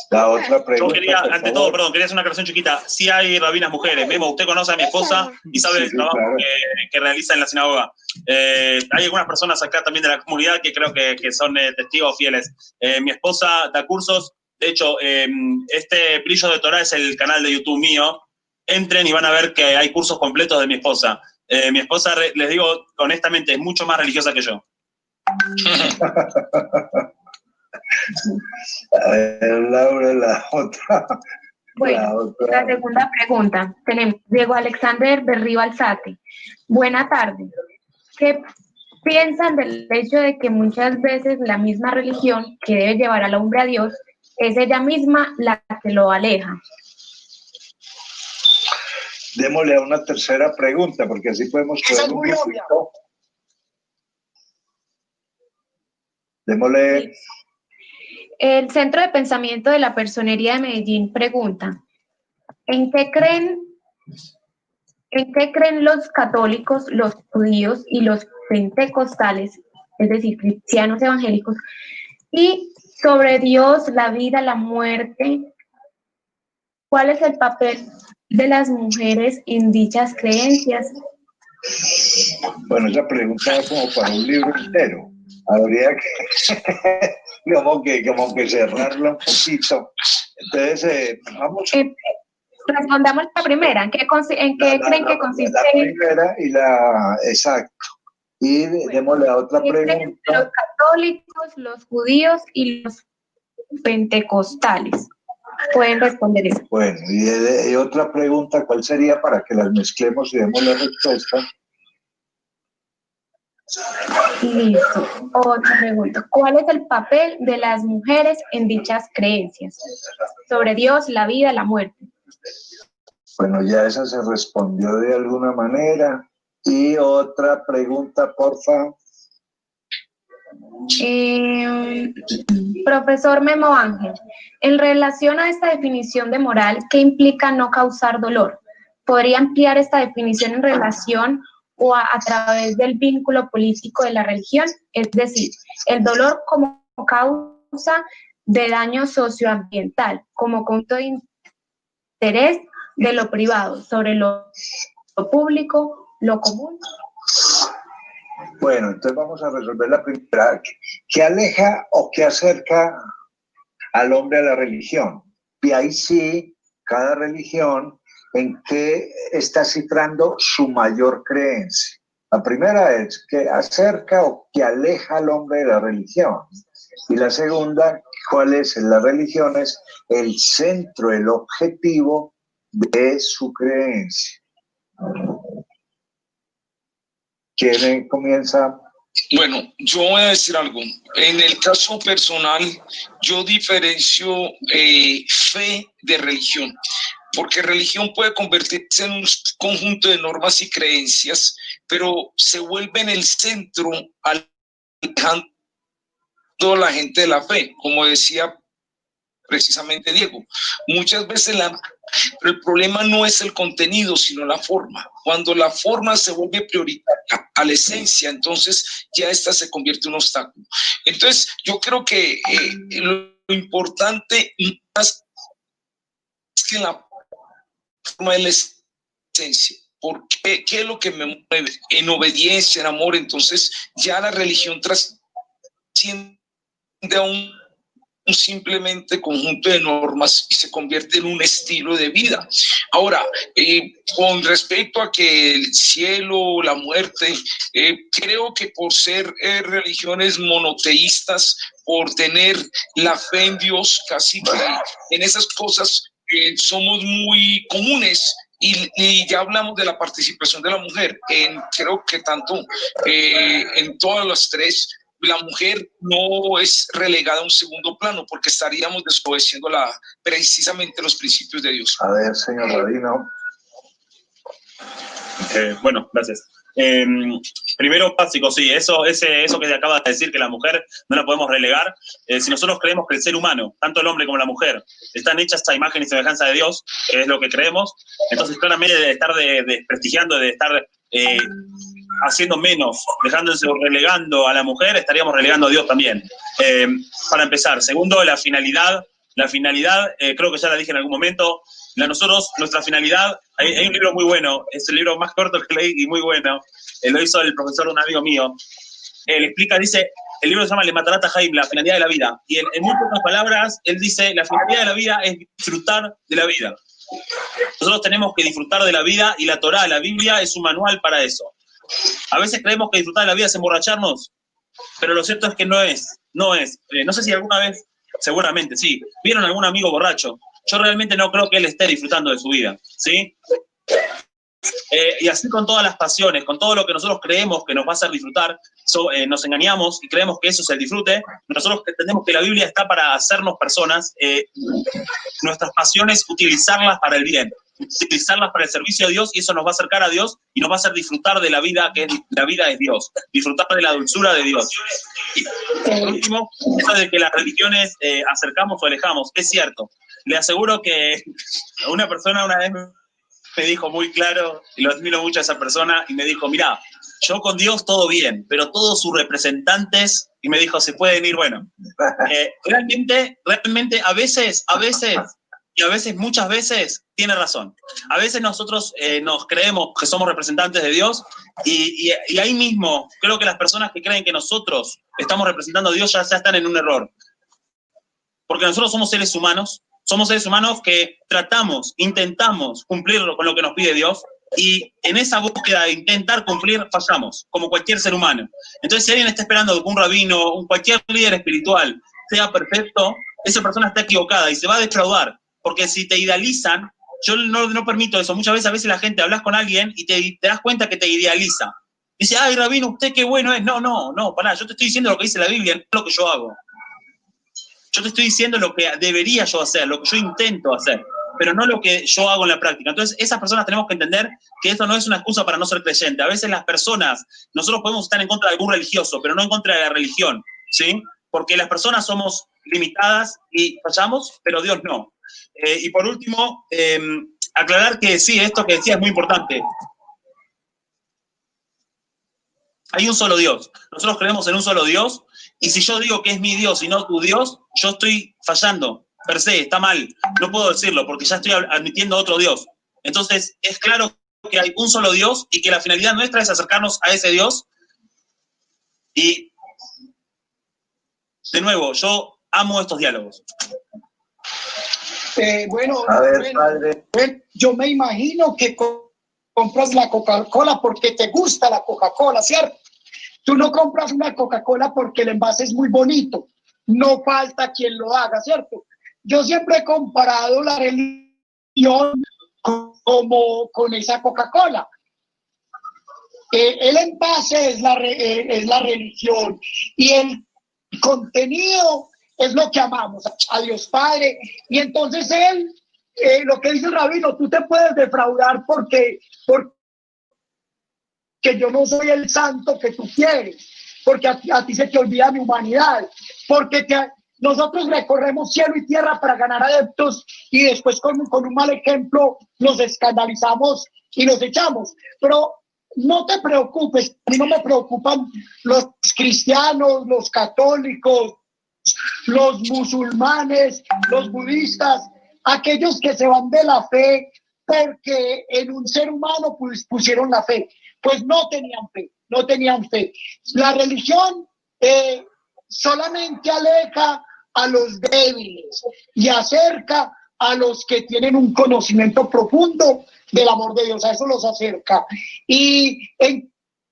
La otra pregunta.
Yo quería, ante todo, perdón, quería hacer una aclaración chiquita. Sí hay rabinas mujeres. Memo, usted conoce a mi esposa y sabe el trabajo claro. que realiza en la sinagoga. Hay algunas personas acá también de la comunidad que creo que son testigos fieles. Mi esposa da cursos. De hecho, este Brillo de Torah es el canal de YouTube mío. Entren y van a ver que hay cursos completos de mi esposa. Mi esposa, les digo honestamente, es mucho más religiosa que yo.
A ver, Laura, la otra.
Bueno, la segunda pregunta. Tenemos Diego Alexander Berrío Alzate. Buena tarde. ¿Qué piensan del hecho de que muchas veces la misma religión que debe llevar al hombre a Dios es ella misma la que lo aleja?
Démosle a una tercera pregunta, porque así podemos...
Esa es muy obvia.
Démosle...
Sí. El Centro de Pensamiento de la Personería de Medellín pregunta, ¿en qué creen los católicos, los judíos y los pentecostales, es decir, cristianos evangélicos, y sobre Dios, la vida, la muerte? ¿Cuál es el papel de las mujeres en dichas creencias?
Bueno, esa pregunta es como para un libro entero. Habría que como que cerrarla un poquito. Entonces, vamos.
Respondamos la primera. ¿En qué creen que consiste?
La primera y la... Exacto. Y démosle a otra pregunta.
Los católicos, los judíos y los pentecostales. Pueden responder eso.
Bueno, y otra pregunta, ¿cuál sería para que las mezclemos y demos la respuesta?
Listo. Otra pregunta. ¿Cuál es el papel de las mujeres en dichas creencias? Sobre Dios, la vida, la muerte.
Bueno, ya esa se respondió de alguna manera. Y otra pregunta, porfa.
Profesor Memo Ángel, en relación a esta definición de moral, ¿qué implica no causar dolor? ¿Podría ampliar esta definición en relación o a través del vínculo político de la religión? Es decir, el dolor como causa de daño socioambiental, como punto de interés de lo privado sobre lo público, lo común.
Bueno, entonces vamos a resolver la primera. ¿Qué aleja o qué acerca al hombre a la religión? Y ahí sí, cada religión en qué está cifrando su mayor creencia. La primera es que acerca o que aleja al hombre de la religión. Y la segunda, ¿cuál es en las religiones? El centro, el objetivo de su creencia. ¿Quién comienza?
Bueno, yo voy a decir algo. En el caso personal, yo diferencio fe de religión, porque religión puede convertirse en un conjunto de normas y creencias, pero se vuelve en el centro alejando a la gente de la fe, como decía precisamente Diego. Muchas veces el problema no es el contenido, sino la forma. Cuando la forma se vuelve prioritaria a la esencia, entonces ya esta se convierte en un obstáculo. Entonces, yo creo que lo importante es que la forma es la esencia. ¿Qué es lo que me mueve? En obediencia, en amor. Entonces, ya la religión trasciende a un simplemente conjunto de normas y se convierte en un estilo de vida. Ahora, con respecto a que el cielo, la muerte, creo que por ser religiones monoteístas, por tener la fe en Dios, casi que en esas cosas somos muy comunes. Y ya hablamos de la participación de la mujer. Creo que tanto en todas las tres, la mujer no es relegada a un segundo plano, porque estaríamos desobedeciendo precisamente los principios de Dios.
A ver, señor rabino.
Bueno, gracias. Primero, básico, sí, eso que acabas de decir, que la mujer no la podemos relegar. Si nosotros creemos que el ser humano, tanto el hombre como la mujer, están hechas a imagen y semejanza de Dios, que es lo que creemos, entonces claramente de estar desprestigiando, de estar haciendo menos, relegando a la mujer, estaríamos relegando a Dios también. Para empezar. Segundo, la finalidad. La finalidad, creo que ya la dije en algún momento, nuestra finalidad, hay un libro muy bueno, es el libro más corto que leí y muy bueno, lo hizo el profesor de un amigo mío, él explica, dice, el libro se llama Le Matarata Haim, la finalidad de la vida, y en muy pocas palabras, él dice, la finalidad de la vida es disfrutar de la vida. Nosotros tenemos que disfrutar de la vida y la Torá, la Biblia, es un manual para eso. A veces creemos que disfrutar de la vida es emborracharnos, pero lo cierto es que no es. No sé si alguna vez, seguramente sí, vieron algún amigo borracho. Yo realmente no creo que él esté disfrutando de su vida, ¿sí? Y así con todas las pasiones, con todo lo que nosotros creemos que nos va a hacer disfrutar, nos engañamos y creemos que eso es el disfrute. Nosotros entendemos que la Biblia está para hacernos personas, nuestras pasiones, utilizarlas para el bien, utilizarlas para el servicio de Dios, y eso nos va a acercar a Dios y nos va a hacer disfrutar de la vida, que la vida es Dios, disfrutar de la dulzura de Dios. Y por último, eso de que las religiones acercamos o alejamos, es cierto. Le aseguro que una persona una vez me dijo muy claro, y lo admiro mucho a esa persona, y me dijo, mirá, yo con Dios todo bien, pero todos sus representantes, y me dijo, se pueden ir, bueno. Realmente, a veces, y a veces, muchas veces, tiene razón. A veces nosotros nos creemos que somos representantes de Dios, y ahí mismo, creo que las personas que creen que nosotros estamos representando a Dios ya están en un error. Porque nosotros somos seres humanos que intentamos cumplir con lo que nos pide Dios, y en esa búsqueda de intentar cumplir fallamos, como cualquier ser humano. Entonces, si alguien está esperando que un rabino, cualquier líder espiritual sea perfecto, esa persona está equivocada y se va a defraudar, porque si te idealizan, yo no permito eso. Muchas veces, a veces la gente, hablas con alguien y te das cuenta que te idealiza. Dice, ay, rabino, usted qué bueno es. No, pará, yo te estoy diciendo lo que dice la Biblia, no lo que yo hago. Yo te estoy diciendo lo que debería yo hacer, lo que yo intento hacer, pero no lo que yo hago en la práctica. Entonces, esas personas tenemos que entender que esto no es una excusa para no ser creyente. A veces las personas, nosotros podemos estar en contra de algún religioso, pero no en contra de la religión, ¿sí? Porque las personas somos limitadas y fallamos, pero Dios no. Y por último, aclarar que sí, esto que decía es muy importante. Hay un solo Dios. Nosotros creemos en un solo Dios, y si yo digo que es mi Dios y no tu Dios, yo estoy fallando, per se, está mal. No puedo decirlo porque ya estoy admitiendo otro Dios. Entonces, es claro que hay un solo Dios y que la finalidad nuestra es acercarnos a ese Dios. Y, de nuevo, yo amo estos diálogos.
Padre.
Yo me imagino que compras la Coca-Cola porque te gusta la Coca-Cola, ¿cierto? Tú no compras una Coca-Cola porque el envase es muy bonito. No falta quien lo haga, ¿cierto? Yo siempre he comparado la religión como con esa Coca-Cola. El envase es la religión, y el contenido es lo que amamos, a Dios Padre. Y entonces lo que dice el rabino, tú te puedes defraudar porque yo no soy el santo que tú quieres, porque a ti se te olvida mi humanidad, porque nosotros recorremos cielo y tierra para ganar adeptos, y después con un mal ejemplo nos escandalizamos y nos echamos. Pero no te preocupes, a mí no me preocupan los cristianos, los católicos, los musulmanes, los budistas, aquellos que se van de la fe porque en un ser humano pusieron la fe. Pues no tenían fe. La religión solamente aleja a los débiles y acerca a los que tienen un conocimiento profundo del amor de Dios, a eso los acerca. ¿Y en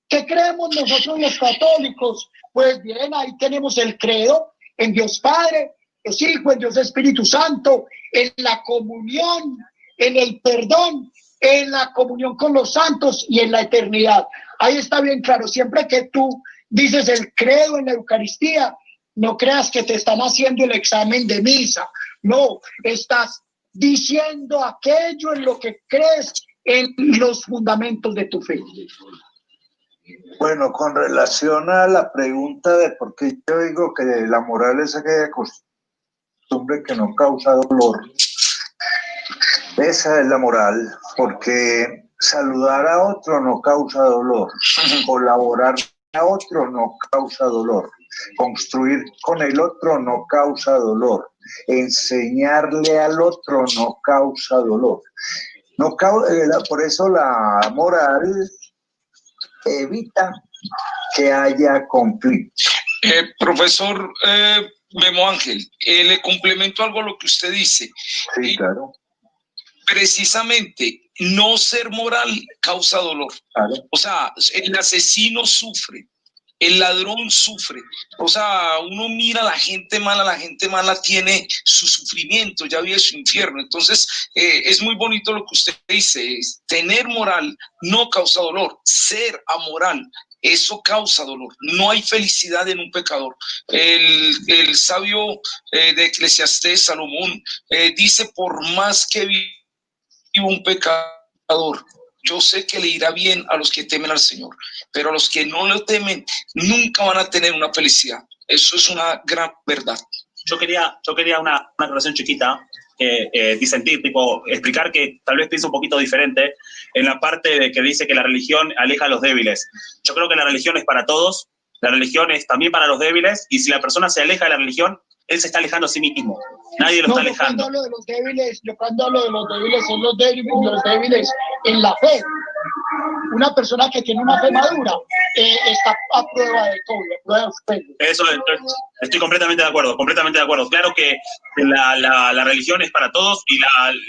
qué creemos nosotros los católicos? Pues bien, ahí tenemos el credo en Dios Padre, Dios Hijo, en Dios Espíritu Santo, en la comunión, en el perdón, en la comunión con los santos y en la eternidad. Ahí está bien claro. Siempre que tú dices el credo en la Eucaristía, no creas que te están haciendo el examen de misa. No, estás diciendo aquello en lo que crees en los fundamentos de tu fe.
Bueno, con relación a la pregunta de por qué yo digo que la moral es aquella costumbre que no causa dolor, esa es la moral, porque saludar a otro no causa dolor, colaborar a otro no causa dolor, construir con el otro no causa dolor, enseñarle al otro no causa dolor. Por eso la moral evita que haya conflicto.
Profesor Memo Ángel, le complemento algo a lo que usted dice.
Sí, claro.
Precisamente, no ser moral causa dolor.
Claro.
O sea, el asesino sufre, el ladrón sufre. O sea, uno mira a la gente mala tiene su sufrimiento, ya vive su infierno. Entonces, es muy bonito lo que usted dice, tener moral no causa dolor, ser amoral, eso causa dolor. No hay felicidad en un pecador. El sabio de Eclesiastés, Salomón, dice, por más que viva un pecador, yo sé que le irá bien a los que temen al Señor, pero a los que no lo temen nunca van a tener una felicidad. Eso es una gran verdad.
Yo quería una aclaración chiquita, disentir, tipo, explicar que tal vez pienso un poquito diferente en la parte de que dice que la religión aleja a los débiles. Yo creo que la religión es para todos, la religión es también para los débiles, y si la persona se aleja de la religión, él se está alejando a sí mismo. Nadie lo está alejando.
Yo cuando hablo de los débiles, son los débiles en la fe. Una persona que tiene una fe madura está a prueba de todo, a prueba de fe.
Eso estoy completamente de acuerdo, completamente de acuerdo. Claro que la religión es para todos, y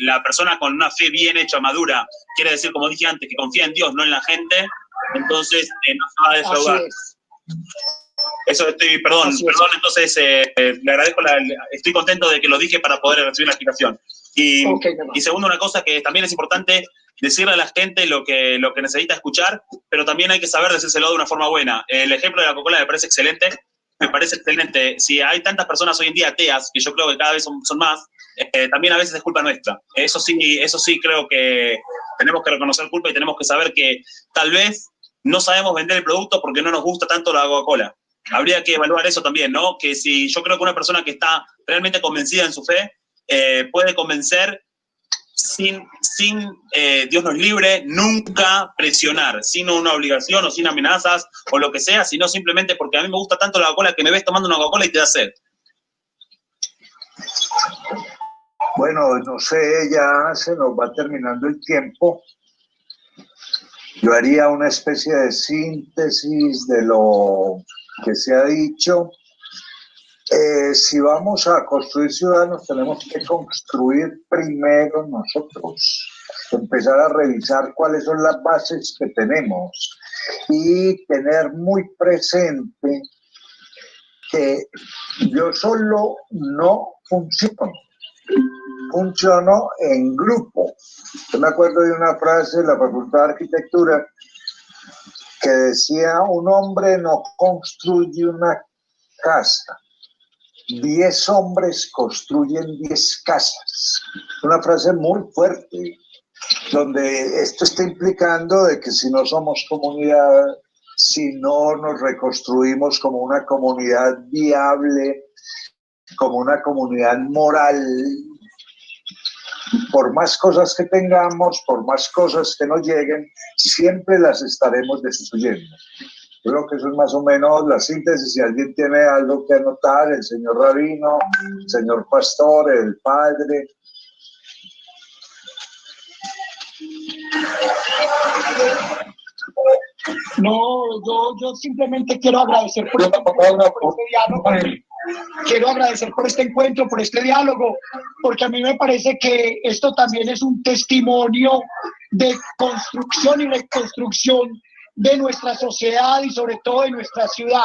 la persona con una fe bien hecha, madura, quiere decir, como dije antes, que confía en Dios, no en la gente, entonces no se va a defraudar. Eso perdón, entonces le agradezco, estoy contento de que lo dije para poder recibir la explicación. Y segundo, una cosa que también es importante, decirle a la gente lo que necesita escuchar, pero también hay que saber decírselo de una forma buena. El ejemplo de la Coca-Cola me parece excelente. Si hay tantas personas hoy en día ateas, que yo creo que cada vez son más, también a veces es culpa nuestra. Eso sí creo que tenemos que reconocer culpa, y tenemos que saber que tal vez no sabemos vender el producto porque no nos gusta tanto la Coca-Cola. Habría que evaluar eso también, ¿no? Que si yo creo que una persona que está realmente convencida en su fe puede convencer sin Dios nos libre, nunca presionar, sin una obligación o sin amenazas o lo que sea, sino simplemente porque a mí me gusta tanto la Coca-Cola que me ves tomando una Coca-Cola y te da sed.
Bueno, no sé, ya se nos va terminando el tiempo. Yo haría una especie de síntesis de lo que se ha dicho. Si vamos a construir ciudadanos, tenemos que construir primero nosotros, empezar a revisar cuáles son las bases que tenemos y tener muy presente que yo solo no funciono en grupo. Yo me acuerdo de una frase de la Facultad de Arquitectura que decía: un hombre no construye una casa, 10 hombres construyen 10 casas. Una frase muy fuerte, donde esto está implicando de que si no somos comunidad, si no nos reconstruimos como una comunidad viable, como una comunidad moral, por más cosas que tengamos, por más cosas que nos lleguen, siempre las estaremos destruyendo. Creo que eso es más o menos la síntesis. Si alguien tiene algo que anotar, el señor rabino, el señor pastor, el padre.
No, yo simplemente quiero agradecer por este diálogo. Quiero agradecer por este encuentro, por este diálogo, porque a mí me parece que esto también es un testimonio de construcción y reconstrucción de nuestra sociedad y sobre todo de nuestra ciudad.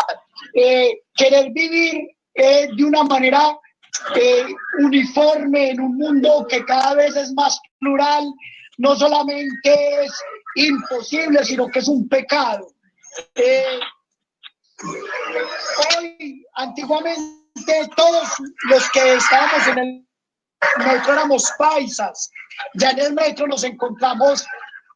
Querer vivir de una manera uniforme en un mundo que cada vez es más plural, no solamente es imposible, sino que es un pecado. Hoy, antiguamente, todos los que estábamos en el metro éramos paisas. Ya en el metro nos encontramos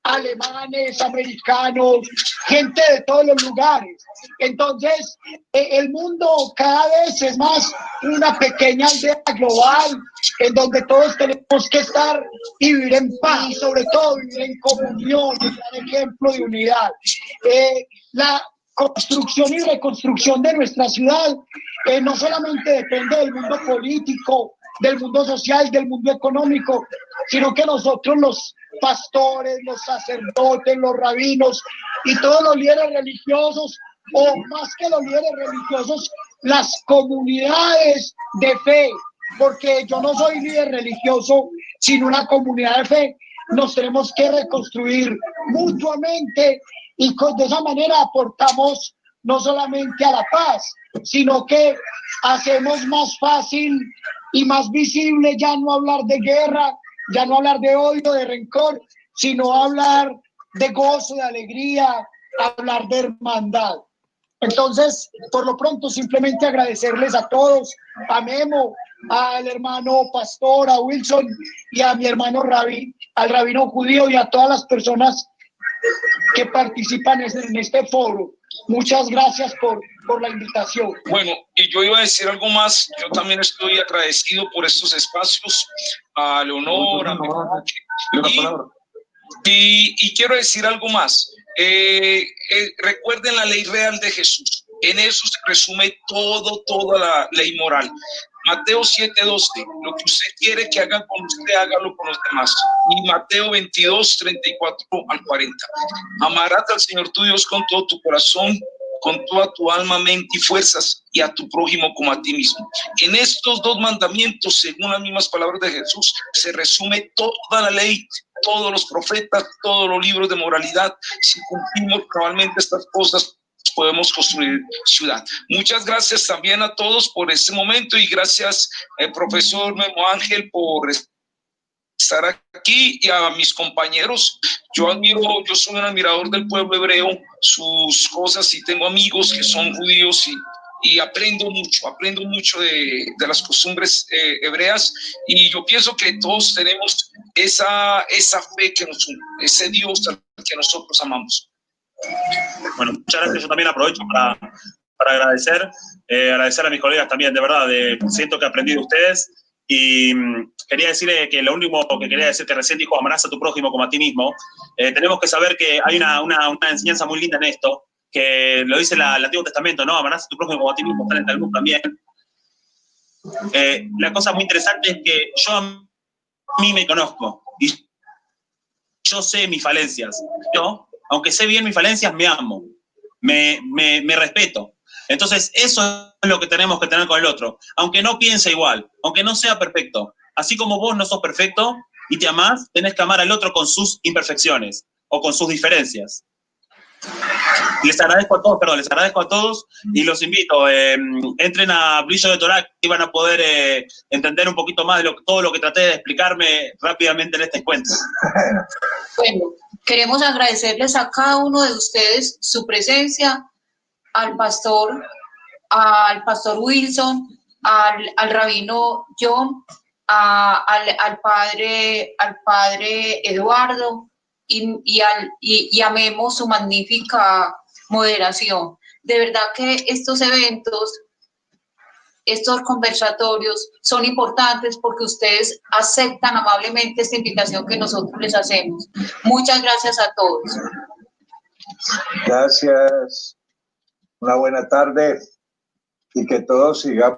alemanes, americanos, gente de todos los lugares. Entonces, el mundo cada vez es más una pequeña aldea global en donde todos tenemos que estar y vivir en paz y sobre todo vivir en comunión, y dar ejemplo de unidad. La construcción y reconstrucción de nuestra ciudad no solamente depende del mundo político, del mundo social, del mundo económico, sino que nosotros los pastores, los sacerdotes, los rabinos y todos los líderes religiosos, o más que los líderes religiosos, las comunidades de fe, porque yo no soy líder religioso, sino una comunidad de fe, nos tenemos que reconstruir mutuamente y de esa manera aportamos no solamente a la paz, sino que hacemos más fácil y más visible ya no hablar de guerra, ya no hablar de odio, de rencor, sino hablar de gozo, de alegría, hablar de hermandad. Entonces, por lo pronto, simplemente agradecerles a todos, a Memo, al hermano pastor, a Wilson y a mi hermano Rabí, al rabino judío y a todas las personas que participan en este foro. Muchas gracias por la invitación.
Bueno, y yo iba a decir algo más. Yo también estoy agradecido por estos espacios, a Leonor, a y quiero decir algo más. Recuerden la ley real de Jesús. En eso se resume toda la ley moral. Mateo 7:12, lo que usted quiere que hagan con usted, hágalo con los demás. Y Mateo 22:34-40, amarás al Señor tu Dios con todo tu corazón, con toda tu alma, mente y fuerzas, y a tu prójimo como a ti mismo. En estos dos mandamientos, según las mismas palabras de Jesús, se resume toda la ley, todos los profetas, todos los libros de moralidad. Si cumplimos cabalmente estas cosas, podemos construir ciudad. Muchas gracias también a todos por este momento y gracias, profesor Memo Ángel, por estar aquí, y a mis compañeros. Yo soy un admirador del pueblo hebreo, sus cosas, y tengo amigos que son judíos y aprendo mucho de las costumbres hebreas, y yo pienso que todos tenemos esa fe que nos une, ese Dios al que nosotros amamos.
Bueno, muchas gracias. Yo también aprovecho para agradecer a mis colegas también, de verdad. Siento que aprendí de ustedes y quería decirle que lo único que quería decir, que recién dijo, amarás a tu prójimo como a ti mismo. Tenemos que saber que hay una enseñanza muy linda en esto, que lo dice el Antiguo Testamento, ¿no? Amarás a tu prójimo como a ti mismo, está en el Talmud también. La cosa muy interesante es que yo a mí me conozco y yo sé mis falencias. Yo, aunque sé bien mis falencias, me amo, me respeto. Entonces, eso es lo que tenemos que tener con el otro. Aunque no piense igual, aunque no sea perfecto. Así como vos no sos perfecto y te amás, tenés que amar al otro con sus imperfecciones o con sus diferencias. Les agradezco a todos y los invito, entren a Brillo de Torá y van a poder entender un poquito más de todo lo que traté de explicarme rápidamente en este encuentro.
Bueno, queremos agradecerles a cada uno de ustedes su presencia, al pastor Wilson, al rabino John, al padre Eduardo y a Memo su magnífica moderación. De verdad que estos eventos, estos conversatorios son importantes porque ustedes aceptan amablemente esta invitación que nosotros les hacemos. Muchas gracias a todos.
Gracias. Una buena tarde y que todos sigamos